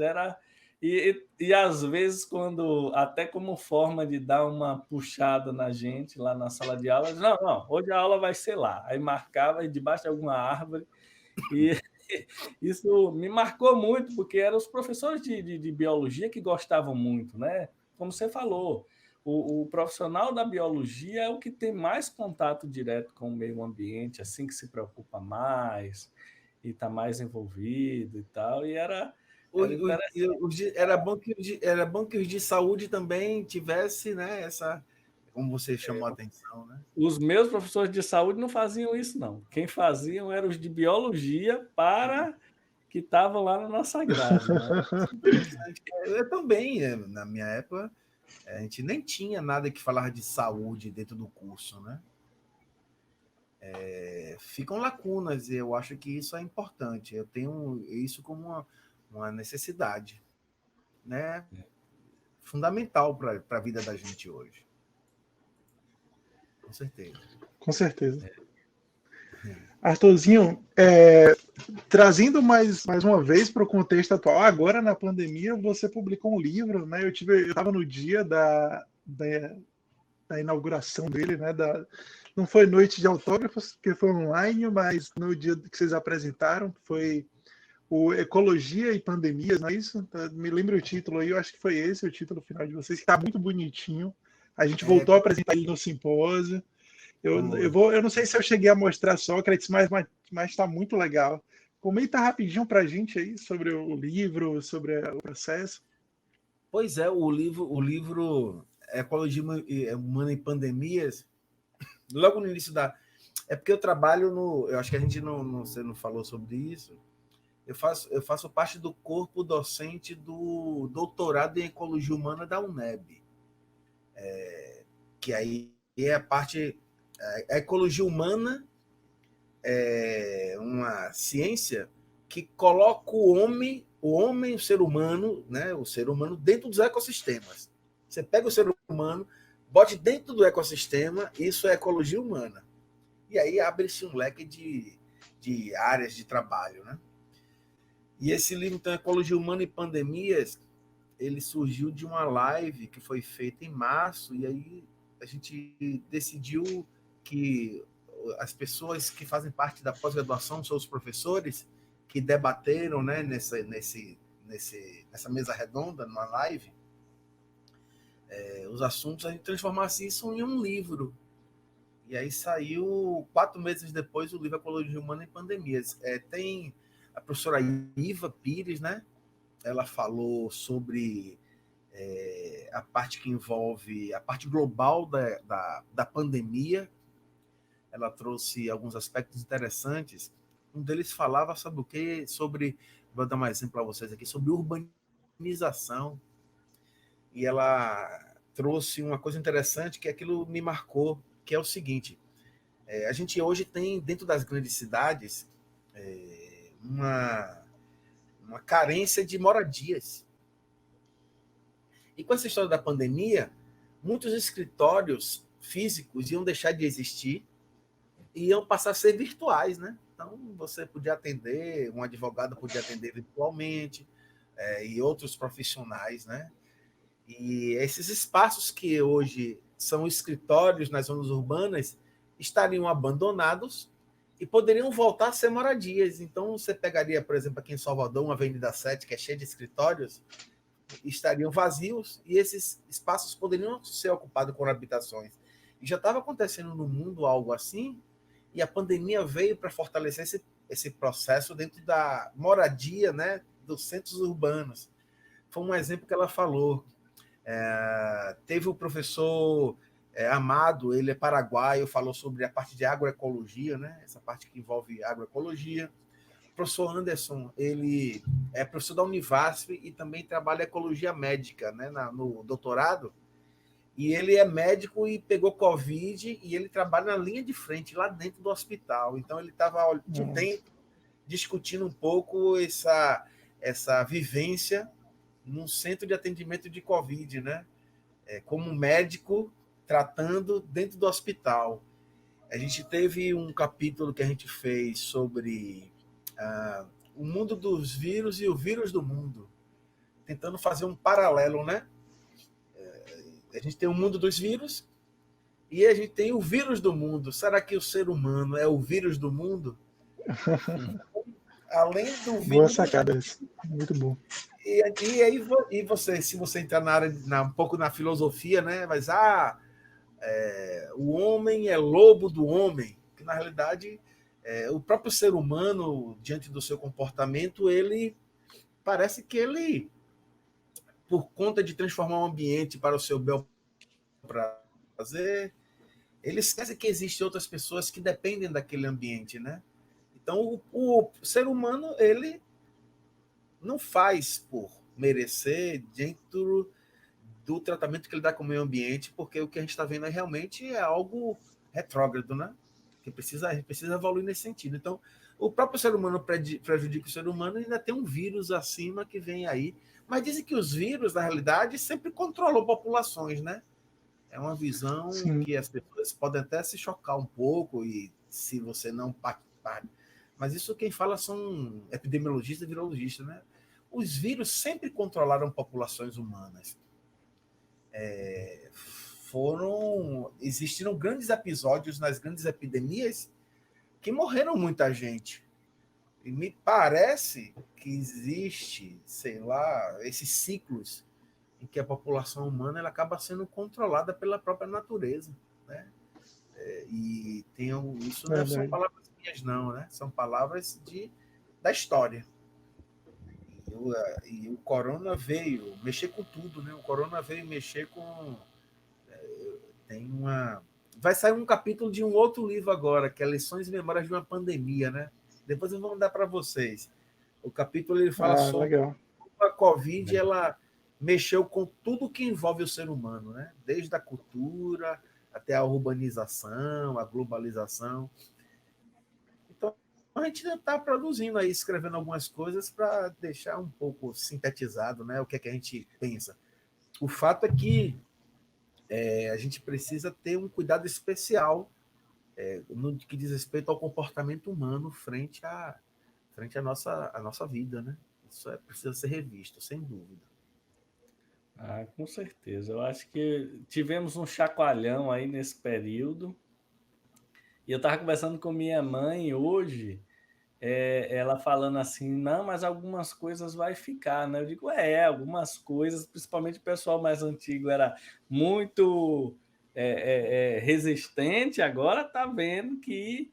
E às vezes, quando até como forma de dar uma puxada na gente lá na sala de aula, não, hoje a aula vai ser lá. Aí marcava debaixo de alguma árvore. E isso me marcou muito, porque eram os professores de biologia que gostavam muito, né? Como você falou, o profissional da biologia é o que tem mais contato direto com o meio ambiente, assim que se preocupa mais e está mais envolvido e tal. E era interessante. Era bom que os de saúde também tivesse, né, essa, como você chamou a atenção, né? Os meus professores de saúde não faziam isso, não. Quem faziam eram os de biologia que estavam lá na nossa grade. Né? Eu também, na minha época, a gente nem tinha nada que falar de saúde dentro do curso, né? Ficam lacunas, e eu acho que isso é importante. Eu tenho isso como uma necessidade, né? Fundamental para a vida da gente hoje. Com certeza. Com certeza. Arthurzinho, trazendo mais uma vez para o contexto atual, agora na pandemia você publicou um livro, né? Eu estava no dia da inauguração dele, né? Não foi noite de autógrafos, porque foi online, mas no dia que vocês apresentaram, foi o Ecologia e Pandemias, não é isso? Me lembra o título aí, eu acho que foi esse o título final de vocês, que está muito bonitinho. A gente voltou a apresentar ele no simpósio. Eu não sei se eu cheguei a mostrar Sócrates, mas está muito legal. Comenta rapidinho para a gente aí sobre o livro, sobre o processo. Pois é, o livro Ecologia Humana e Pandemias, logo no início da... É porque eu trabalho no... Eu acho que a gente você não falou sobre isso. Eu faço parte do corpo docente do doutorado em Ecologia Humana da UNEB. Que aí é a parte... A ecologia humana é uma ciência que coloca o homem, o ser humano, né, o ser humano dentro dos ecossistemas. Você pega o ser humano, bote dentro do ecossistema, isso é ecologia humana. E aí abre-se um leque de áreas de trabalho, né? E esse livro, então, Ecologia Humana e Pandemias, ele surgiu de uma live que foi feita em março, e aí a gente decidiu que as pessoas que fazem parte da pós-graduação são os professores que debateram, né, nessa mesa redonda, numa live, os assuntos, a gente transformasse isso em um livro. E aí saiu, 4 meses depois, o livro Ecologia Humana e Pandemias. Tem a professora Iva Pires, né? Ela falou sobre a parte que envolve a parte global da pandemia. Ela trouxe alguns aspectos interessantes. Um deles falava sobre o quê? Vou dar um exemplo para vocês aqui, sobre urbanização. E ela trouxe uma coisa interessante que aquilo me marcou, que é o seguinte: a gente hoje tem, dentro das grandes cidades, uma carência de moradias. E com essa história da pandemia, muitos escritórios físicos iam deixar de existir e iam passar a ser virtuais, né? Então, você podia atender, um advogado podia atender virtualmente, e outros profissionais, né? E esses espaços que hoje são escritórios nas zonas urbanas estariam abandonados e poderiam voltar a ser moradias. Então, você pegaria, por exemplo, aqui em Salvador, uma Avenida 7, que é cheia de escritórios, estariam vazios e esses espaços poderiam ser ocupados por habitações. E já estava acontecendo no mundo algo assim, e a pandemia veio para fortalecer esse processo dentro da moradia, né, dos centros urbanos. Foi um exemplo que ela falou. Teve o professor Amado, ele é paraguaio, falou sobre a parte de agroecologia, né, essa parte que envolve agroecologia. O professor Anderson, ele é professor da Univasf e também trabalha ecologia médica, né, no doutorado. E ele é médico e pegou Covid e ele trabalha na linha de frente, lá dentro do hospital. Então, ele estava de dentro discutindo um pouco essa vivência num centro de atendimento de Covid, né? Como médico tratando dentro do hospital. A gente teve um capítulo que a gente fez sobre o mundo dos vírus e o vírus do mundo, tentando fazer um paralelo, né? A gente tem o mundo dos vírus e a gente tem o vírus do mundo. Será que o ser humano é o vírus do mundo? Além do vírus... Boa sacada, muito bom. E aí você, se você entrar na área, um pouco na filosofia, né? Mas o homem é lobo do homem, que na realidade o próprio ser humano, diante do seu comportamento, ele parece que ele, por conta de transformar o ambiente para o seu bel prazer, ele esquece que existem outras pessoas que dependem daquele ambiente, né? Então, o ser humano, ele não faz por merecer dentro do tratamento que ele dá com o meio ambiente, porque o que a gente está vendo realmente é algo retrógrado, né? Que precisa evoluir nesse sentido. Então, o próprio ser humano prejudica o ser humano e ainda tem um vírus acima que vem aí. Mas dizem que os vírus, na realidade, sempre controlam populações, né? É uma visão que as pessoas podem até se chocar um pouco e se você não parte. Mas isso quem fala são epidemiologistas e virologistas, né? Os vírus sempre controlaram populações humanas. Existiram grandes episódios nas grandes epidemias que morreram muita gente. E me parece que existe, sei lá, esses ciclos em que a população humana ela acaba sendo controlada pela própria natureza, né? E isso não são palavras minhas, não, né? São palavras da história. E o corona veio mexer com tudo, né? O corona veio mexer com... Vai sair um capítulo de um outro livro agora, que é Lições e Memórias de uma Pandemia, né? Depois eu vou mandar para vocês. O capítulo ele fala sobre como a Covid ela mexeu com tudo que envolve o ser humano, né? Desde a cultura até a urbanização, a globalização. Então, a gente está produzindo aí, escrevendo algumas coisas para deixar um pouco sintetizado, né? O que é que a gente pensa. O fato é que a gente precisa ter um cuidado especial no que diz respeito ao comportamento humano frente à nossa vida, né? Isso precisa ser revisto, sem dúvida. Com certeza. Eu acho que tivemos um chacoalhão aí nesse período. E eu estava conversando com minha mãe hoje, ela falando assim, não, mas algumas coisas vai ficar, né? Eu digo, algumas coisas, principalmente o pessoal mais antigo era muito resistente, agora está vendo que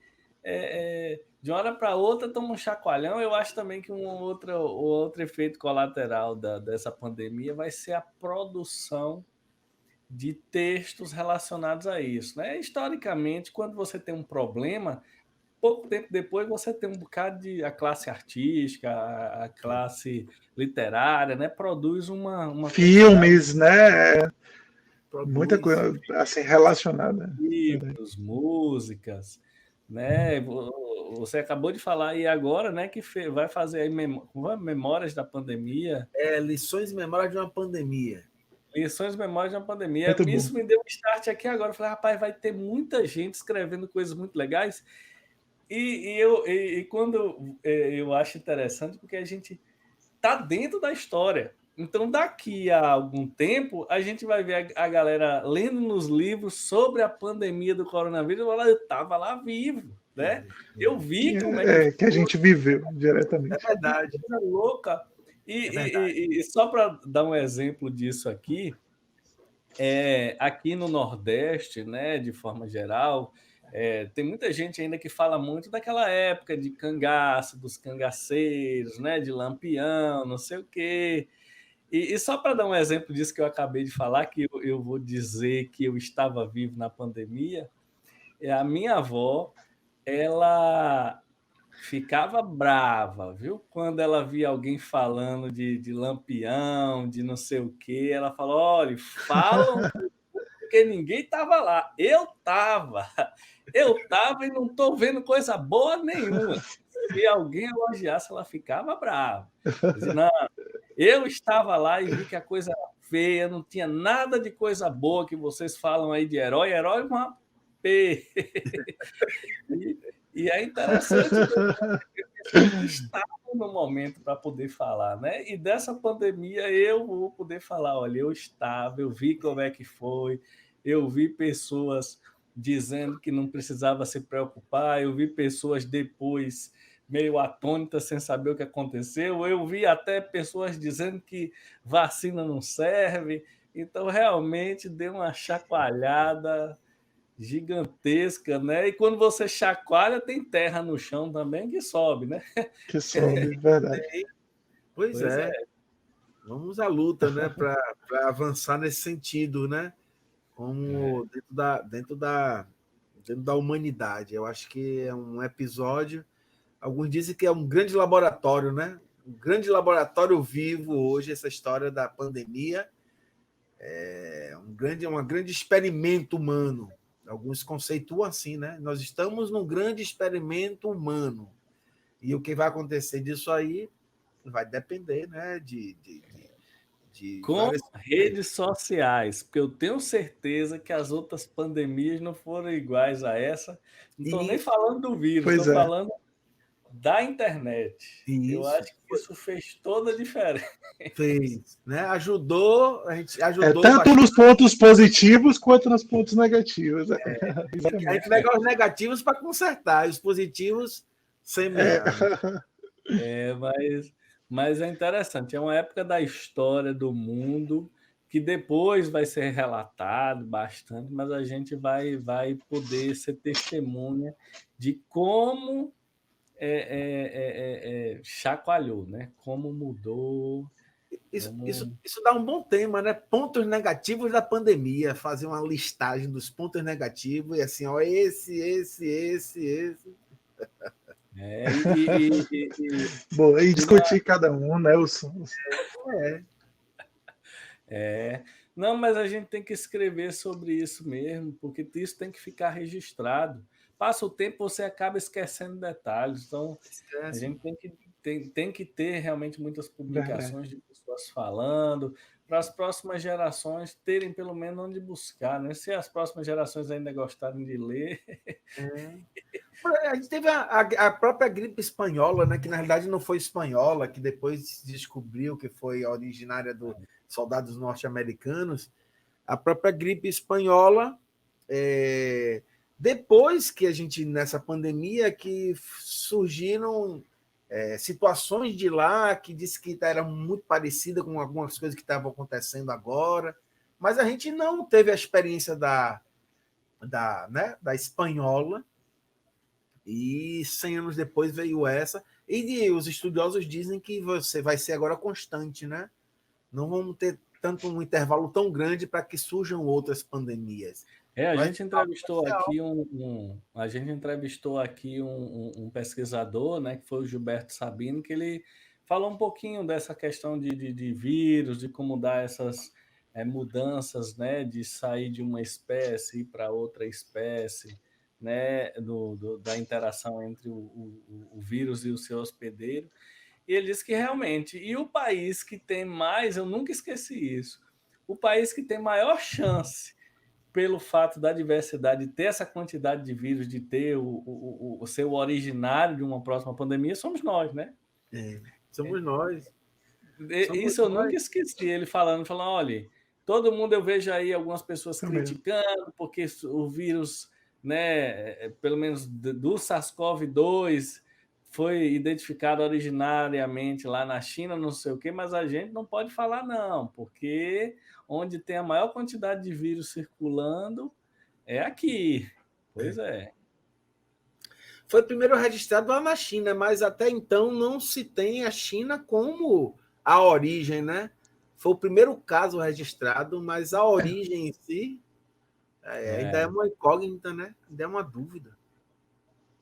de uma hora para outra toma um chacoalhão. Eu acho também que um outro efeito colateral dessa pandemia vai ser a produção de textos relacionados a isso, né? Historicamente, quando você tem um problema, pouco tempo depois você tem um bocado a classe artística, a classe literária, né? Produz uma filmes, né? Muita coisa assim relacionada. Livros, músicas, né? Você acabou de falar aí agora, né? Que vai fazer aí memórias da pandemia. Lições e Memórias de uma Pandemia. Lições e Memórias de uma Pandemia. Isso me deu um start aqui agora. Eu falei, rapaz, vai ter muita gente escrevendo coisas muito legais. E quando eu acho interessante, porque a gente está dentro da história. Então, daqui a algum tempo, a gente vai ver a galera lendo nos livros sobre a pandemia do coronavírus. Eu estava lá vivo, né? Eu vi como que a gente viveu diretamente. É verdade. Coisa louca. E só para dar um exemplo disso aqui, aqui no Nordeste, né, de forma geral, tem muita gente ainda que fala muito daquela época de cangaço, dos cangaceiros, né, de Lampião, não sei o quê. E só para dar um exemplo disso que eu acabei de falar, que eu vou dizer que eu estava vivo na pandemia, a minha avó, ela ficava brava, viu? Quando ela via alguém falando de Lampião, de não sei o quê, ela falou, olha, falam porque ninguém estava lá. Eu estava e não estou vendo coisa boa nenhuma. Se alguém elogiasse, ela ficava brava. Dizia, não, eu estava lá e vi que a coisa era feia, não tinha nada de coisa boa que vocês falam aí de herói uma P. E é interessante que estava no momento para poder falar, né? E dessa pandemia eu vou poder falar, olha, eu estava, eu vi como é que foi, eu vi pessoas dizendo que não precisava se preocupar, eu vi pessoas depois meio atônitas sem saber o que aconteceu, eu vi até pessoas dizendo que vacina não serve, então realmente deu uma chacoalhada gigantesca, né? E quando você chacoalha, tem terra no chão também que sobe, né? Que sobe, verdade. Pois é. Vamos à luta, né? Para avançar nesse sentido, né? Como dentro da humanidade. Eu acho que é um episódio. Alguns dizem que é um grande laboratório, né? Um grande laboratório vivo hoje, essa história da pandemia. É um grande experimento humano. Alguns conceituam assim, né? Nós estamos num grande experimento humano. E o que vai acontecer disso aí vai depender, né? Com várias redes sociais, porque eu tenho certeza que as outras pandemias não foram iguais a essa. Não estou nem falando do vírus, estou falando da internet. Eu Isso. acho que isso fez toda a diferença. Fez, né? Ajudou, a gente ajudou tanto bastante. nos pontos positivos quanto nos pontos negativos. A gente pega os negativos para consertar, e os positivos semear. Mas é interessante. É uma época da história do mundo que depois vai ser relatado bastante, mas a gente vai poder ser testemunha de como chacoalhou, né? Como mudou. Isso dá um bom tema, né? Pontos negativos da pandemia, fazer uma listagem dos pontos negativos e assim, ó, esse. Bom, e discutir cada um, né? Não, mas a gente tem que escrever sobre isso mesmo, porque isso tem que ficar registrado. Passa o tempo, você acaba esquecendo detalhes. Então, a gente tem que ter realmente muitas publicações de pessoas falando, para as próximas gerações terem pelo menos onde buscar, né? Se as próximas gerações ainda gostarem de ler. A gente teve a própria gripe espanhola, né? Que na realidade não foi espanhola, que depois se descobriu que foi originária dos soldados norte-americanos. A própria gripe espanhola, depois que a gente, nessa pandemia, que surgiram situações de lá que disse que era muito parecida com algumas coisas que estavam acontecendo agora, mas a gente não teve a experiência da espanhola, e 100 anos depois veio essa, e os estudiosos dizem que você vai ser agora constante, né? Não vamos ter tanto um intervalo tão grande para que surjam outras pandemias. A gente entrevistou aqui um pesquisador, né, que foi o Gilberto Sabino, que ele falou um pouquinho dessa questão de vírus, de como dar essas mudanças, né, de sair de uma espécie para outra espécie, né, da interação entre o vírus e o seu hospedeiro. E ele disse que realmente, e o país que tem mais, eu nunca esqueci isso, o país que tem maior chance pelo fato da diversidade ter essa quantidade de vírus, de ter o seu originário de uma próxima pandemia, somos nós, né? Somos nós. Isso eu nunca esqueci, ele falando, olha, todo mundo, eu vejo aí algumas pessoas criticando, porque o vírus, né, pelo menos do SARS-CoV-2, foi identificado originariamente lá na China, não sei o quê, mas a gente não pode falar não, porque onde tem a maior quantidade de vírus circulando é aqui. Pois é. Foi primeiro registrado lá na China, mas até então não se tem a China como a origem, né? Foi o primeiro caso registrado, mas a origem em si ainda é uma incógnita, né? Ainda é uma dúvida.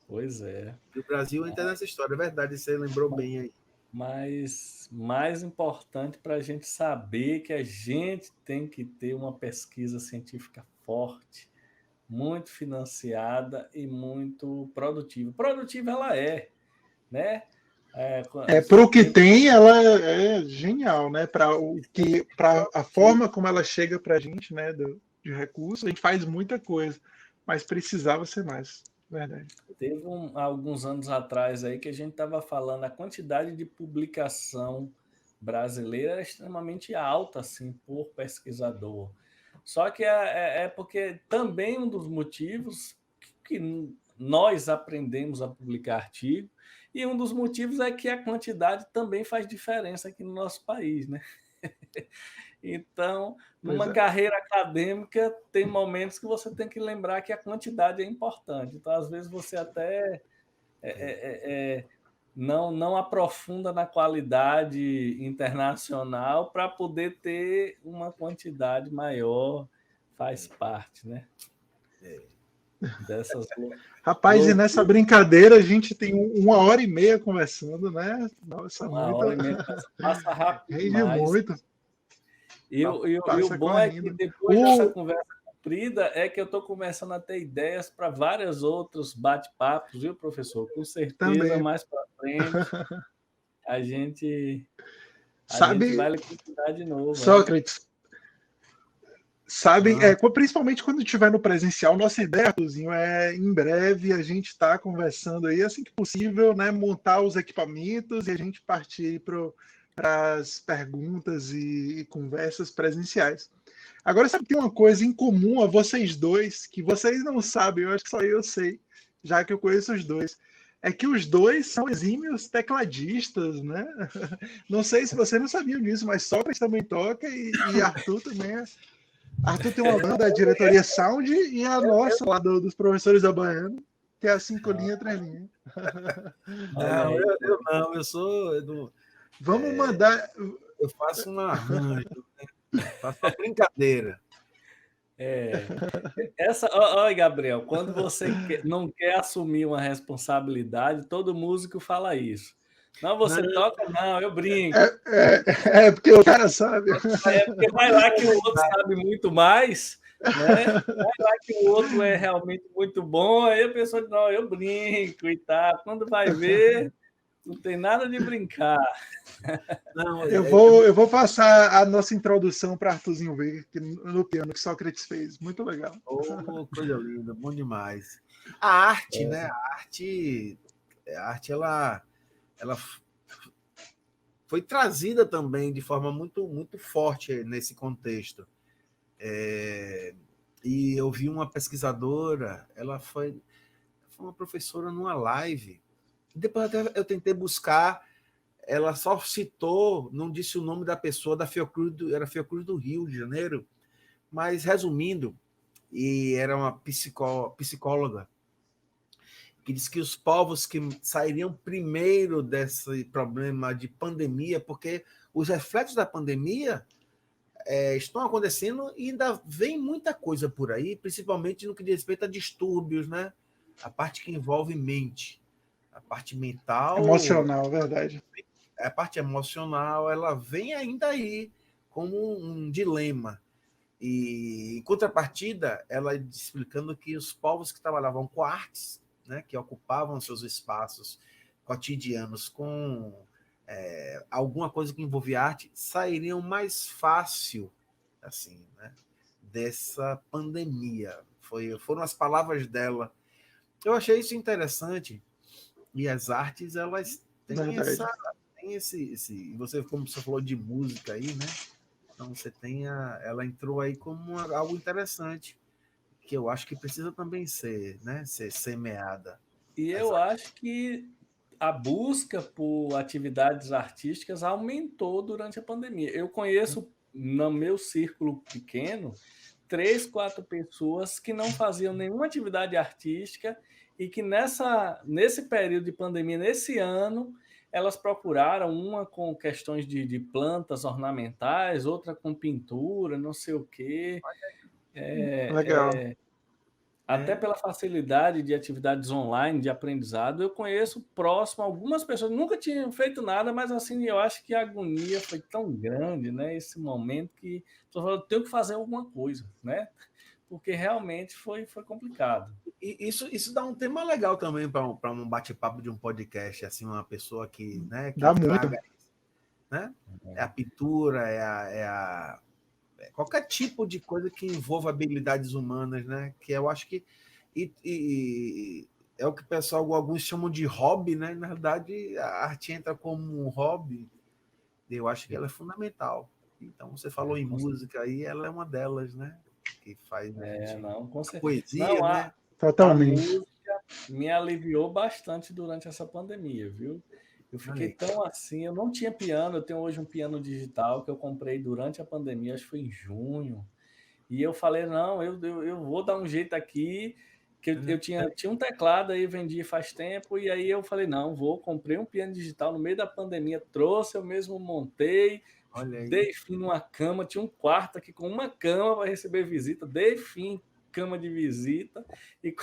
Pois é. E o Brasil entra nessa história, é verdade, você lembrou bem aí. Mas mais importante para a gente saber que a gente tem que ter uma pesquisa científica forte, muito financiada e muito produtiva. Produtiva ela né? Para o que tem, ela é genial, né? Para a forma como ela chega para a gente, né? De recursos, a gente faz muita coisa, mas precisava ser mais. Verdade. Teve alguns anos atrás aí que a gente estava falando, a quantidade de publicação brasileira era extremamente alta, assim, por pesquisador. Só que é porque também um dos motivos que nós aprendemos a publicar artigo, e um dos motivos é que a quantidade também faz diferença aqui no nosso país, né? Então, numa carreira acadêmica, tem momentos que você tem que lembrar que a quantidade é importante. Então, às vezes, você até não aprofunda na qualidade internacional para poder ter uma quantidade maior, faz parte, né? Dessas Rapaz, e nessa brincadeira a gente tem 1h30 conversando, né? Nossa, 1h30 passa rápido demais. Muito. E o bom é que depois dessa conversa comprida é que eu estou começando a ter ideias para vários outros bate-papos, viu, professor? Com certeza, também. Mais para frente, a gente vai lhe convidar de novo. Sócrates, sabem, principalmente quando estiver no presencial, nossa ideia, Arthurzinho, é em breve a gente está conversando aí, assim que possível, né, montar os equipamentos e a gente partir para as perguntas e conversas presenciais. Agora, sabe que tem uma coisa em comum a vocês dois, que vocês não sabem, eu acho que só eu sei, já que eu conheço os dois, é que os dois são exímios tecladistas, né? Não sei se vocês não sabiam disso, mas Sócrates também toca e Arthur também é. Arthur tem uma banda, a Diretoria Sound, e a nossa, lá dos professores da Baiana, que é a 5 linhas, 3 linhas. Não, eu não, eu sou. Vamos mandar. Eu faço um arranjo, né? Faço uma brincadeira. Olha, Gabriel, quando você não quer assumir uma responsabilidade, todo músico fala isso. Não, você toca, não, eu brinco. Porque o cara sabe. Porque vai lá que o outro sabe muito mais, né? Vai lá que o outro é realmente muito bom, aí a pessoa diz, não, eu brinco e tal. Quando vai ver, não tem nada de brincar. Não, eu vou passar a nossa introdução para Arthurzinho Veiga, no piano que Sócrates fez. Muito legal. Oh, coisa linda, bom demais. A arte, né? A arte ela foi trazida também de forma muito, muito forte nesse contexto. E eu vi uma pesquisadora, ela foi uma professora numa live. Depois até eu tentei buscar, ela só citou, não disse o nome da pessoa, era Fiocruz do Rio de Janeiro, mas resumindo, e era uma psicóloga, que disse que os povos que sairiam primeiro desse problema de pandemia, porque os reflexos da pandemia estão acontecendo e ainda vem muita coisa por aí, principalmente no que diz respeito a distúrbios, né? A parte que envolve mente, a parte mental... Emocional, verdade. A parte emocional, ela vem ainda aí como um dilema. E, em contrapartida, ela explicando que os povos que trabalhavam com artes, né, que ocupavam seus espaços cotidianos com alguma coisa que envolvia arte, sairiam mais fácil assim, né, dessa pandemia. Foram as palavras dela. Eu achei isso interessante. E as artes, elas têm esse... Você, como você falou de música aí, né? Então você tem ela entrou aí como algo interessante, que eu acho que precisa também ser semeada. E eu acho que a busca por atividades artísticas aumentou durante a pandemia. Eu conheço, no meu círculo pequeno, 3, 4 pessoas que não faziam nenhuma atividade artística e que nesse período de pandemia, nesse ano, elas procuraram, uma com questões de plantas ornamentais, outra com pintura, não sei o quê. Legal. Até pela facilidade de atividades online, de aprendizado, eu conheço próximo algumas pessoas, nunca tinham feito nada, mas assim, eu acho que a agonia foi tão grande, né? Esse momento que eu tenho que fazer alguma coisa, né? Porque realmente foi complicado. E isso dá um tema legal também para um bate-papo de um podcast, assim, uma pessoa que, né, que dá traga muito. Isso, né? É a pintura, qualquer tipo de coisa que envolva habilidades humanas, né? Que eu acho que é o que o pessoal, alguns chamam de hobby, né? Na verdade, a arte entra como um hobby. Eu acho que ela é fundamental. Então, você falou em música aí, ela é uma delas, né? Que faz com certeza. Poesia, né? Totalmente. A música me aliviou bastante durante essa pandemia, viu? Eu fiquei tão assim, eu não tinha piano, eu tenho hoje um piano digital que eu comprei durante a pandemia, acho que foi em junho. E eu falei, não, eu vou dar um jeito aqui, que eu tinha um teclado aí, vendi faz tempo, e aí eu falei, não, comprei um piano digital no meio da pandemia, trouxe, eu mesmo montei, dei fim numa cama, tinha um quarto aqui com uma cama para receber visita, dei fim, cama de visita, e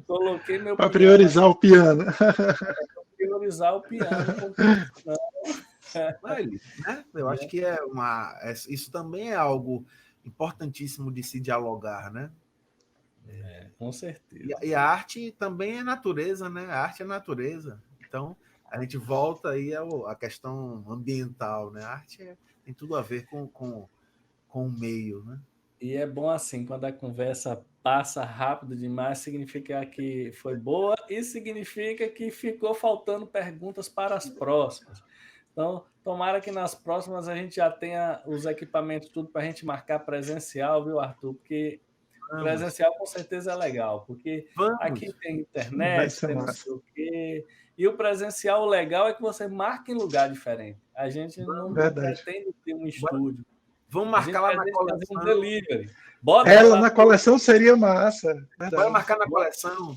coloquei meu para priorizar o piano. Priorizar o piano. Né? Eu acho que isso também é algo importantíssimo de se dialogar, né? Com certeza. E a arte também é natureza, né? A arte é natureza. Então, a gente volta aí à questão ambiental, né? A arte tem tudo a ver com o meio, né? E é bom assim, quando a conversa passa rápido demais, significa que foi boa e significa que ficou faltando perguntas para as próximas. Então, tomara que nas próximas a gente já tenha os equipamentos tudo para a gente marcar presencial, viu, Arthur? Porque Vamos, presencial com certeza é legal, porque aqui vamos. tem Vai internet, ser tem não sei massa. o quê, e o presencial, o legal é que você marca em lugar diferente. A gente não Verdade. pretende ter um Bora. estúdio. Vamos A gente marcar lá na pretende fazer um coleção. delivery. Bota Ela lá, na coleção seria massa. Bora Verdade. marcar na coleção.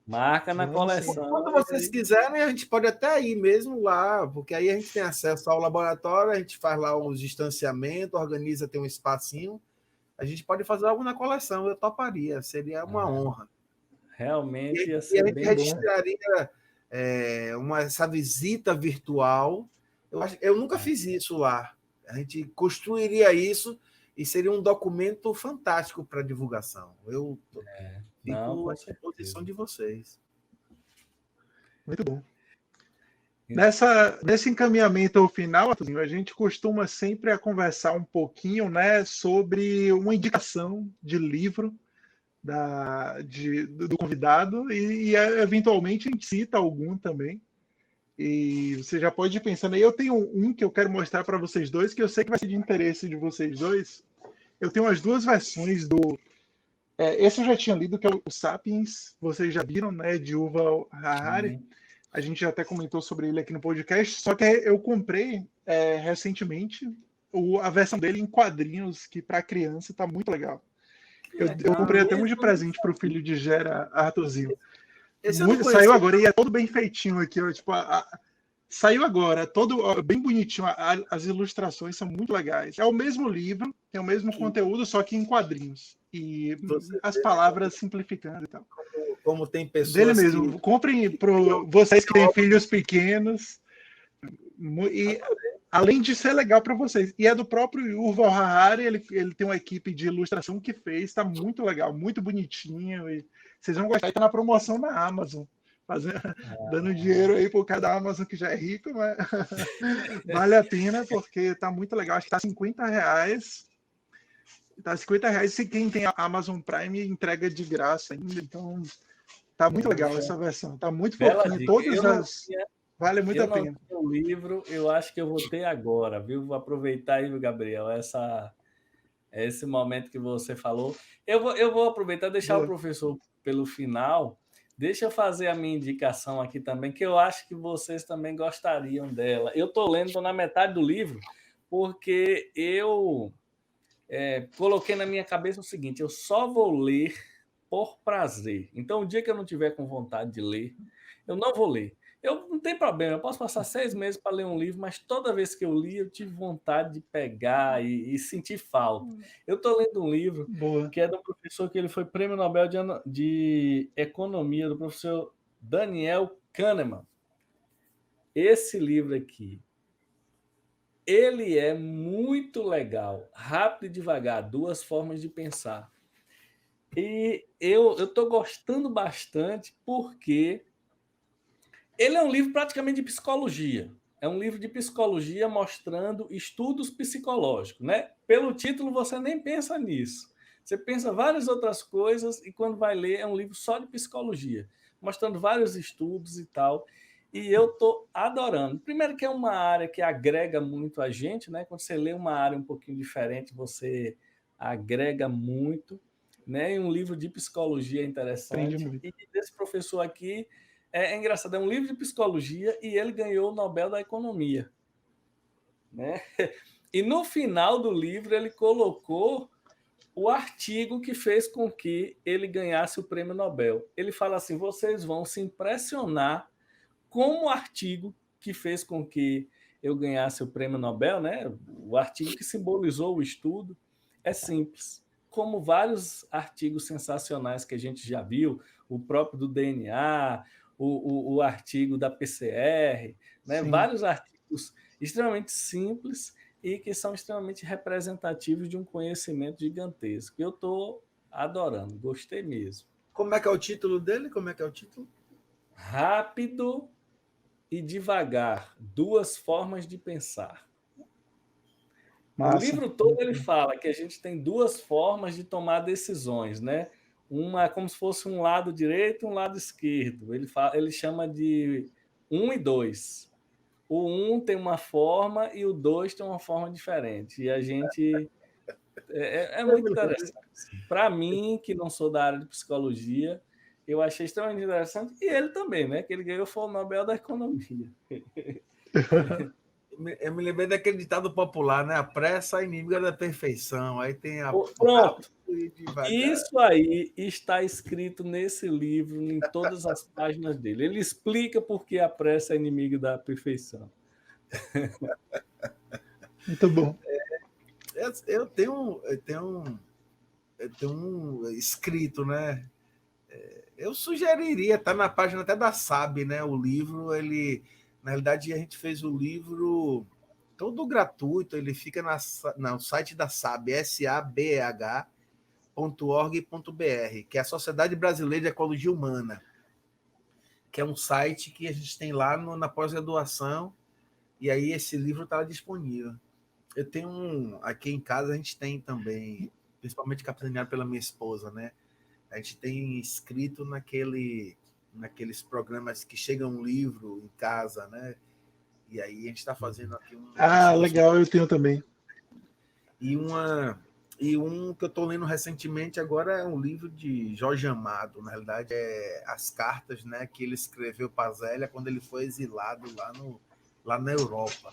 marca na Vamos sim. coleção. Quando vocês quiserem, a gente pode até ir mesmo lá, porque aí a gente tem acesso ao laboratório, a gente faz lá os distanciamentos, organiza, tem um espacinho. A gente pode fazer algo na coleção, eu toparia, seria uma honra. Realmente ia E a ser gente bem bom. registraria essa visita virtual. Eu nunca fiz isso lá. A gente construiria isso e seria um documento fantástico para divulgação. Eu Não, fico com à disposição certeza. de vocês. Muito bom. Nesse encaminhamento ao final, Arthurzinho, a gente costuma sempre a conversar um pouquinho, né, sobre uma indicação de livro do convidado e eventualmente a gente cita algum também. E você já pode ir pensando aí. Eu tenho um que eu quero mostrar para vocês dois, que eu sei que vai ser de interesse de vocês dois. Eu tenho as duas versões do. Esse eu já tinha lido, que é o Sapiens. Vocês já viram, né? De Yuval Harari. A gente já até comentou sobre ele aqui no podcast. Só que eu comprei recentemente a versão dele em quadrinhos, que para criança está muito legal. Eu comprei até um de presente para o filho de Gera, Arthurzinho. Esse eu não conheço. Saiu agora e é todo bem feitinho aqui. Tipo, saiu agora, todo bem bonitinho. As ilustrações são muito legais. É o mesmo livro, tem o mesmo conteúdo, só que em quadrinhos. E as palavras simplificando e tal. Como tem pessoas Dele mesmo. Comprem para vocês que têm filhos pequenos. E além de ser legal para vocês. E é do próprio Yuval Harari, ele tem uma equipe de ilustração que fez, está muito legal, muito bonitinho. E vocês vão gostar, está na promoção na Amazon. Dando dinheiro aí por cada Amazon que já é rico, mas vale a pena porque está muito legal. Acho que está R$50. Está R$50 se quem tem a Amazon Prime entrega de graça ainda. Então tá muito legal essa versão. Tá muito fofinho. Vale muito a pena. O livro, eu acho que eu vou ter agora, viu? Vou aproveitar aí, Gabriel, esse momento que você falou. Eu vou aproveitar e deixar o professor pelo final. Deixa eu fazer a minha indicação aqui também, que eu acho que vocês também gostariam dela. Eu estou lendo, estou na metade do livro, porque eu coloquei na minha cabeça o seguinte: eu só vou ler por prazer. Então, o dia que eu não tiver com vontade de ler, eu não vou ler. Eu não tem problema, eu posso passar 6 meses para ler um livro, mas toda vez que eu li, eu tive vontade de pegar e sentir falta. Eu estou lendo um livro que é do professor que ele foi Prêmio Nobel de Economia, do professor Daniel Kahneman. Esse livro aqui, ele é muito legal, rápido e devagar, 2 formas de pensar. E eu estou gostando bastante porque ele é um livro praticamente de psicologia. É um livro de psicologia mostrando estudos psicológicos, né? Pelo título você nem pensa nisso. Você pensa várias outras coisas e quando vai ler é um livro só de psicologia, mostrando vários estudos e tal. E eu estou adorando. Primeiro que é uma área que agrega muito a gente, né? Quando você lê uma área um pouquinho diferente, você agrega muito, né? E um livro de psicologia interessante. E desse professor aqui é engraçado, é um livro de psicologia e ele ganhou o Nobel da Economia, né? E no final do livro ele colocou o artigo que fez com que ele ganhasse o prêmio Nobel. Ele fala assim: vocês vão se impressionar com o artigo que fez com que eu ganhasse o prêmio Nobel, né? O artigo que simbolizou o estudo é simples. Como vários artigos sensacionais que a gente já viu, o próprio do DNA, o artigo da PCR, né? Vários artigos extremamente simples e que são extremamente representativos de um conhecimento gigantesco. Eu estou adorando, gostei mesmo. Como é que é o título dele? Como é que é o título? Rápido e devagar, 2 formas de pensar. Massa. O livro todo ele fala que a gente tem duas formas de tomar decisões, né? Uma é como se fosse um lado direito e um lado esquerdo. Ele chama de 1 e 2. O 1 tem uma forma e o 2 tem uma forma diferente. E a gente... É muito interessante. Para mim, que não sou da área de psicologia, eu achei extremamente interessante. E ele também, né? Que ele ganhou foi o Nobel da Economia. Eu me lembrei daquele ditado popular, né? A pressa é inimiga da perfeição. Aí tem a... Pronto. e devagar. Isso aí está escrito nesse livro, em todas as páginas dele. Ele explica por que a pressa é inimiga da perfeição. Muito bom. Eu tenho escrito, né? Eu sugeriria, tá na página até da SAB, né? O livro, na realidade, a gente fez o livro todo gratuito, ele fica no site da SAB, sabeh.org.br, que é a Sociedade Brasileira de Ecologia Humana, que é um site que a gente tem lá na pós-graduação, e aí esse livro está disponível. Eu tenho aqui em casa, a gente tem também, principalmente capitaneado pela minha esposa, né? A gente tem escrito naqueles programas que chega um livro em casa, né? E aí a gente está fazendo aqui Legal, eu tenho também. E um que eu estou lendo recentemente agora é um livro de Jorge Amado. Na realidade, é as cartas, né, que ele escreveu para Zélia quando ele foi exilado lá na Europa.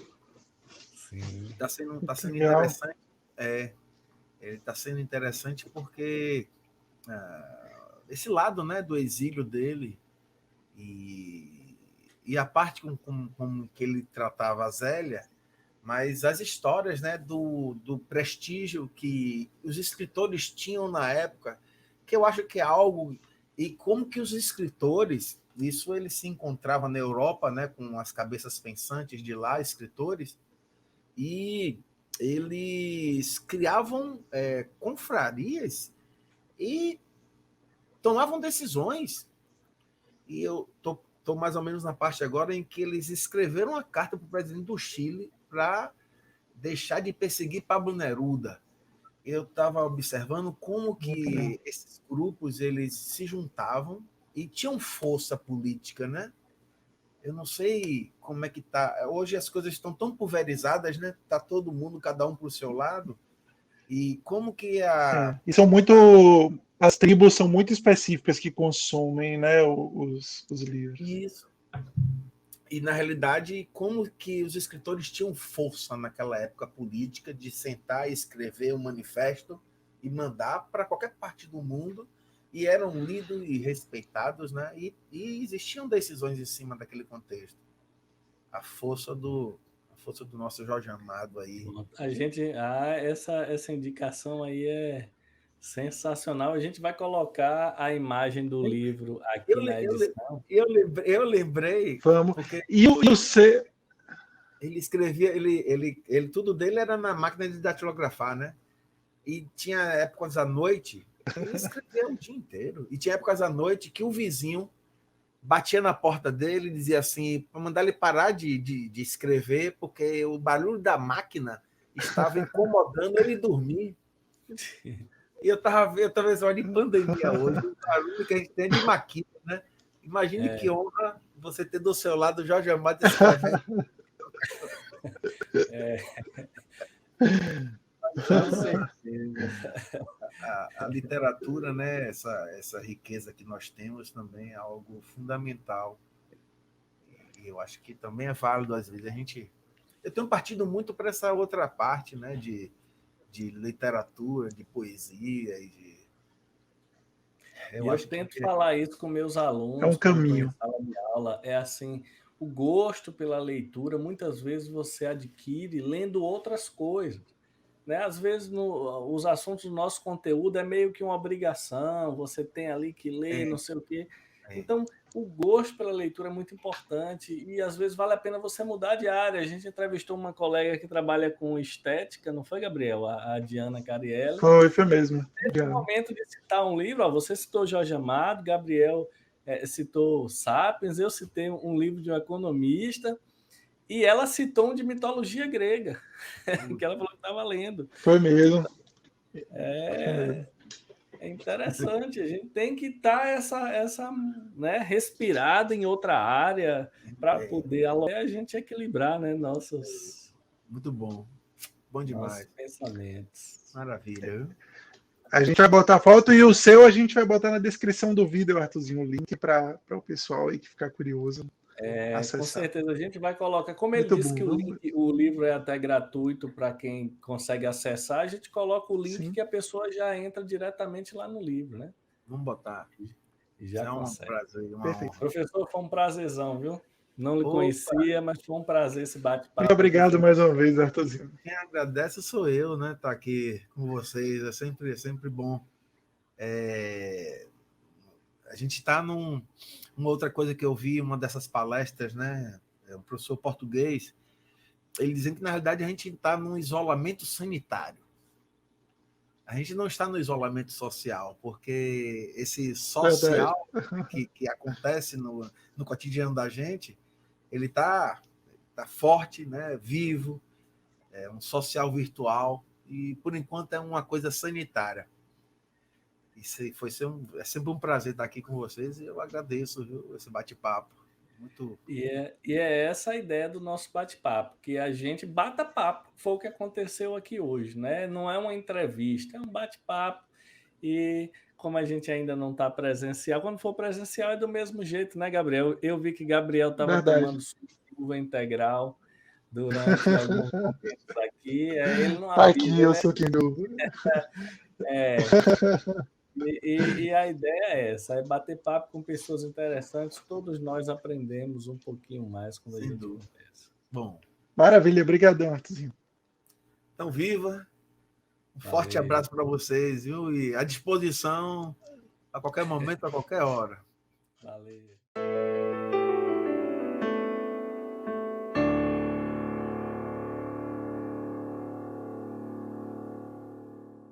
Está sendo interessante. Ele está sendo interessante porque esse lado, né, do exílio dele e a parte como que ele tratava a Zélia, mas as histórias, né, do prestígio que os escritores tinham na época, que eu acho que é algo, e como que os escritores, isso ele se encontrava na Europa, né, com as cabeças pensantes de lá, escritores, e eles criavam confrarias e tomavam decisões. E eu estou mais ou menos na parte agora em que eles escreveram uma carta para o presidente do Chile para deixar de perseguir Pablo Neruda. Eu estava observando como que esses grupos eles se juntavam e tinham força política, né? Eu não sei como é que está. Hoje as coisas estão tão pulverizadas, né? Está todo mundo, cada um para o seu lado. E como que E são muito... As tribos são muito específicas que consomem, né, os livros. Isso. E, na realidade, como que os escritores tinham força naquela época política de sentar e escrever um manifesto e mandar para qualquer parte do mundo, e eram lidos e respeitados, né? E existiam decisões em cima daquele contexto. A força do nosso Jorge Amado aí. A gente, essa indicação aí é sensacional. A gente vai colocar a imagem do livro aqui na edição. Eu lembrei. Vamos. Porque E você... ele escrevia, tudo dele era na máquina de datilografar, né? E tinha épocas à noite, ele escrevia o dia inteiro. E tinha épocas à noite que o vizinho batia na porta dele e dizia assim, para mandar ele parar de escrever, porque o barulho da máquina estava incomodando ele dormir. E eu estava vendo de pandemia hoje, o barulho que a gente tem de maquina, né? Imagine que honra você ter do seu lado o Jorge Amado escrevendo. Com certeza. A literatura, né? Essa riqueza que nós temos também é algo fundamental. E eu acho que também é válido, às vezes. Eu tenho partido muito para essa outra parte, né? De literatura, de poesia Eu tento falar isso com meus alunos. É um caminho. Em sala de aula. É assim, o gosto pela leitura, muitas vezes você adquire lendo outras coisas. Né? Às vezes, os assuntos do nosso conteúdo é meio que uma obrigação, você tem ali que ler, não sei o quê. Então, o gosto pela leitura é muito importante e, às vezes, vale a pena você mudar de área. A gente entrevistou uma colega que trabalha com estética, não foi, Gabriel? A Diana Carielli. Foi mesmo. Nesse momento de citar um livro, você citou Jorge Amado, Gabriel citou Sapiens, eu citei um livro de um economista. E ela citou um de mitologia grega, que ela falou que estava lendo. Foi mesmo. É interessante, a gente tem que estar né, respirada em outra área para poder a gente equilibrar, né, nossos Muito bom. Bom demais. Pensamentos. Maravilha, viu? A gente vai botar a foto e o seu a gente vai botar na descrição do vídeo, Arthurzinho, o link para o pessoal aí que ficar curioso. Com certeza a gente vai colocar. Como ele Muito disse bom, que o livro é até gratuito para quem consegue acessar, a gente coloca o link Sim. que a pessoa já entra diretamente lá no livro, né? Vamos botar. E já consegue. Um prazer, uma Perfeito. honra. Professor, foi um prazerzão, viu? Não lhe conhecia, mas foi um prazer esse bate-papo. Muito obrigado mais uma vez, Arthurzinho. Quem agradece sou eu, né? Estar aqui com vocês. É sempre bom. A gente está uma outra coisa que eu vi, uma dessas palestras, né? O professor português, ele dizendo que, na realidade, a gente está num isolamento sanitário. A gente não está no isolamento social, porque esse social que acontece no cotidiano da gente, ele está forte, né? Vivo, é um social virtual, e, por enquanto, é uma coisa sanitária. É sempre um prazer estar aqui com vocês e eu agradeço, viu, esse bate-papo. Muito... E é essa a ideia do nosso bate-papo, que a gente bata papo. Foi o que aconteceu aqui hoje, né? Não é uma entrevista, é um bate-papo. E como a gente ainda não está presencial, quando for presencial é do mesmo jeito, né, Gabriel? Eu vi que Gabriel estava tomando suco integral durante alguns momentos aqui. Ele não avisa, aqui eu sou quem dúvida. E a ideia é essa, é bater papo com pessoas interessantes. Todos nós aprendemos um pouquinho mais quando a gente conversa. Bom. Maravilha, obrigadão, Arthurzinho. Então, viva! Forte abraço para vocês, viu? E à disposição a qualquer momento, a qualquer hora. Valeu.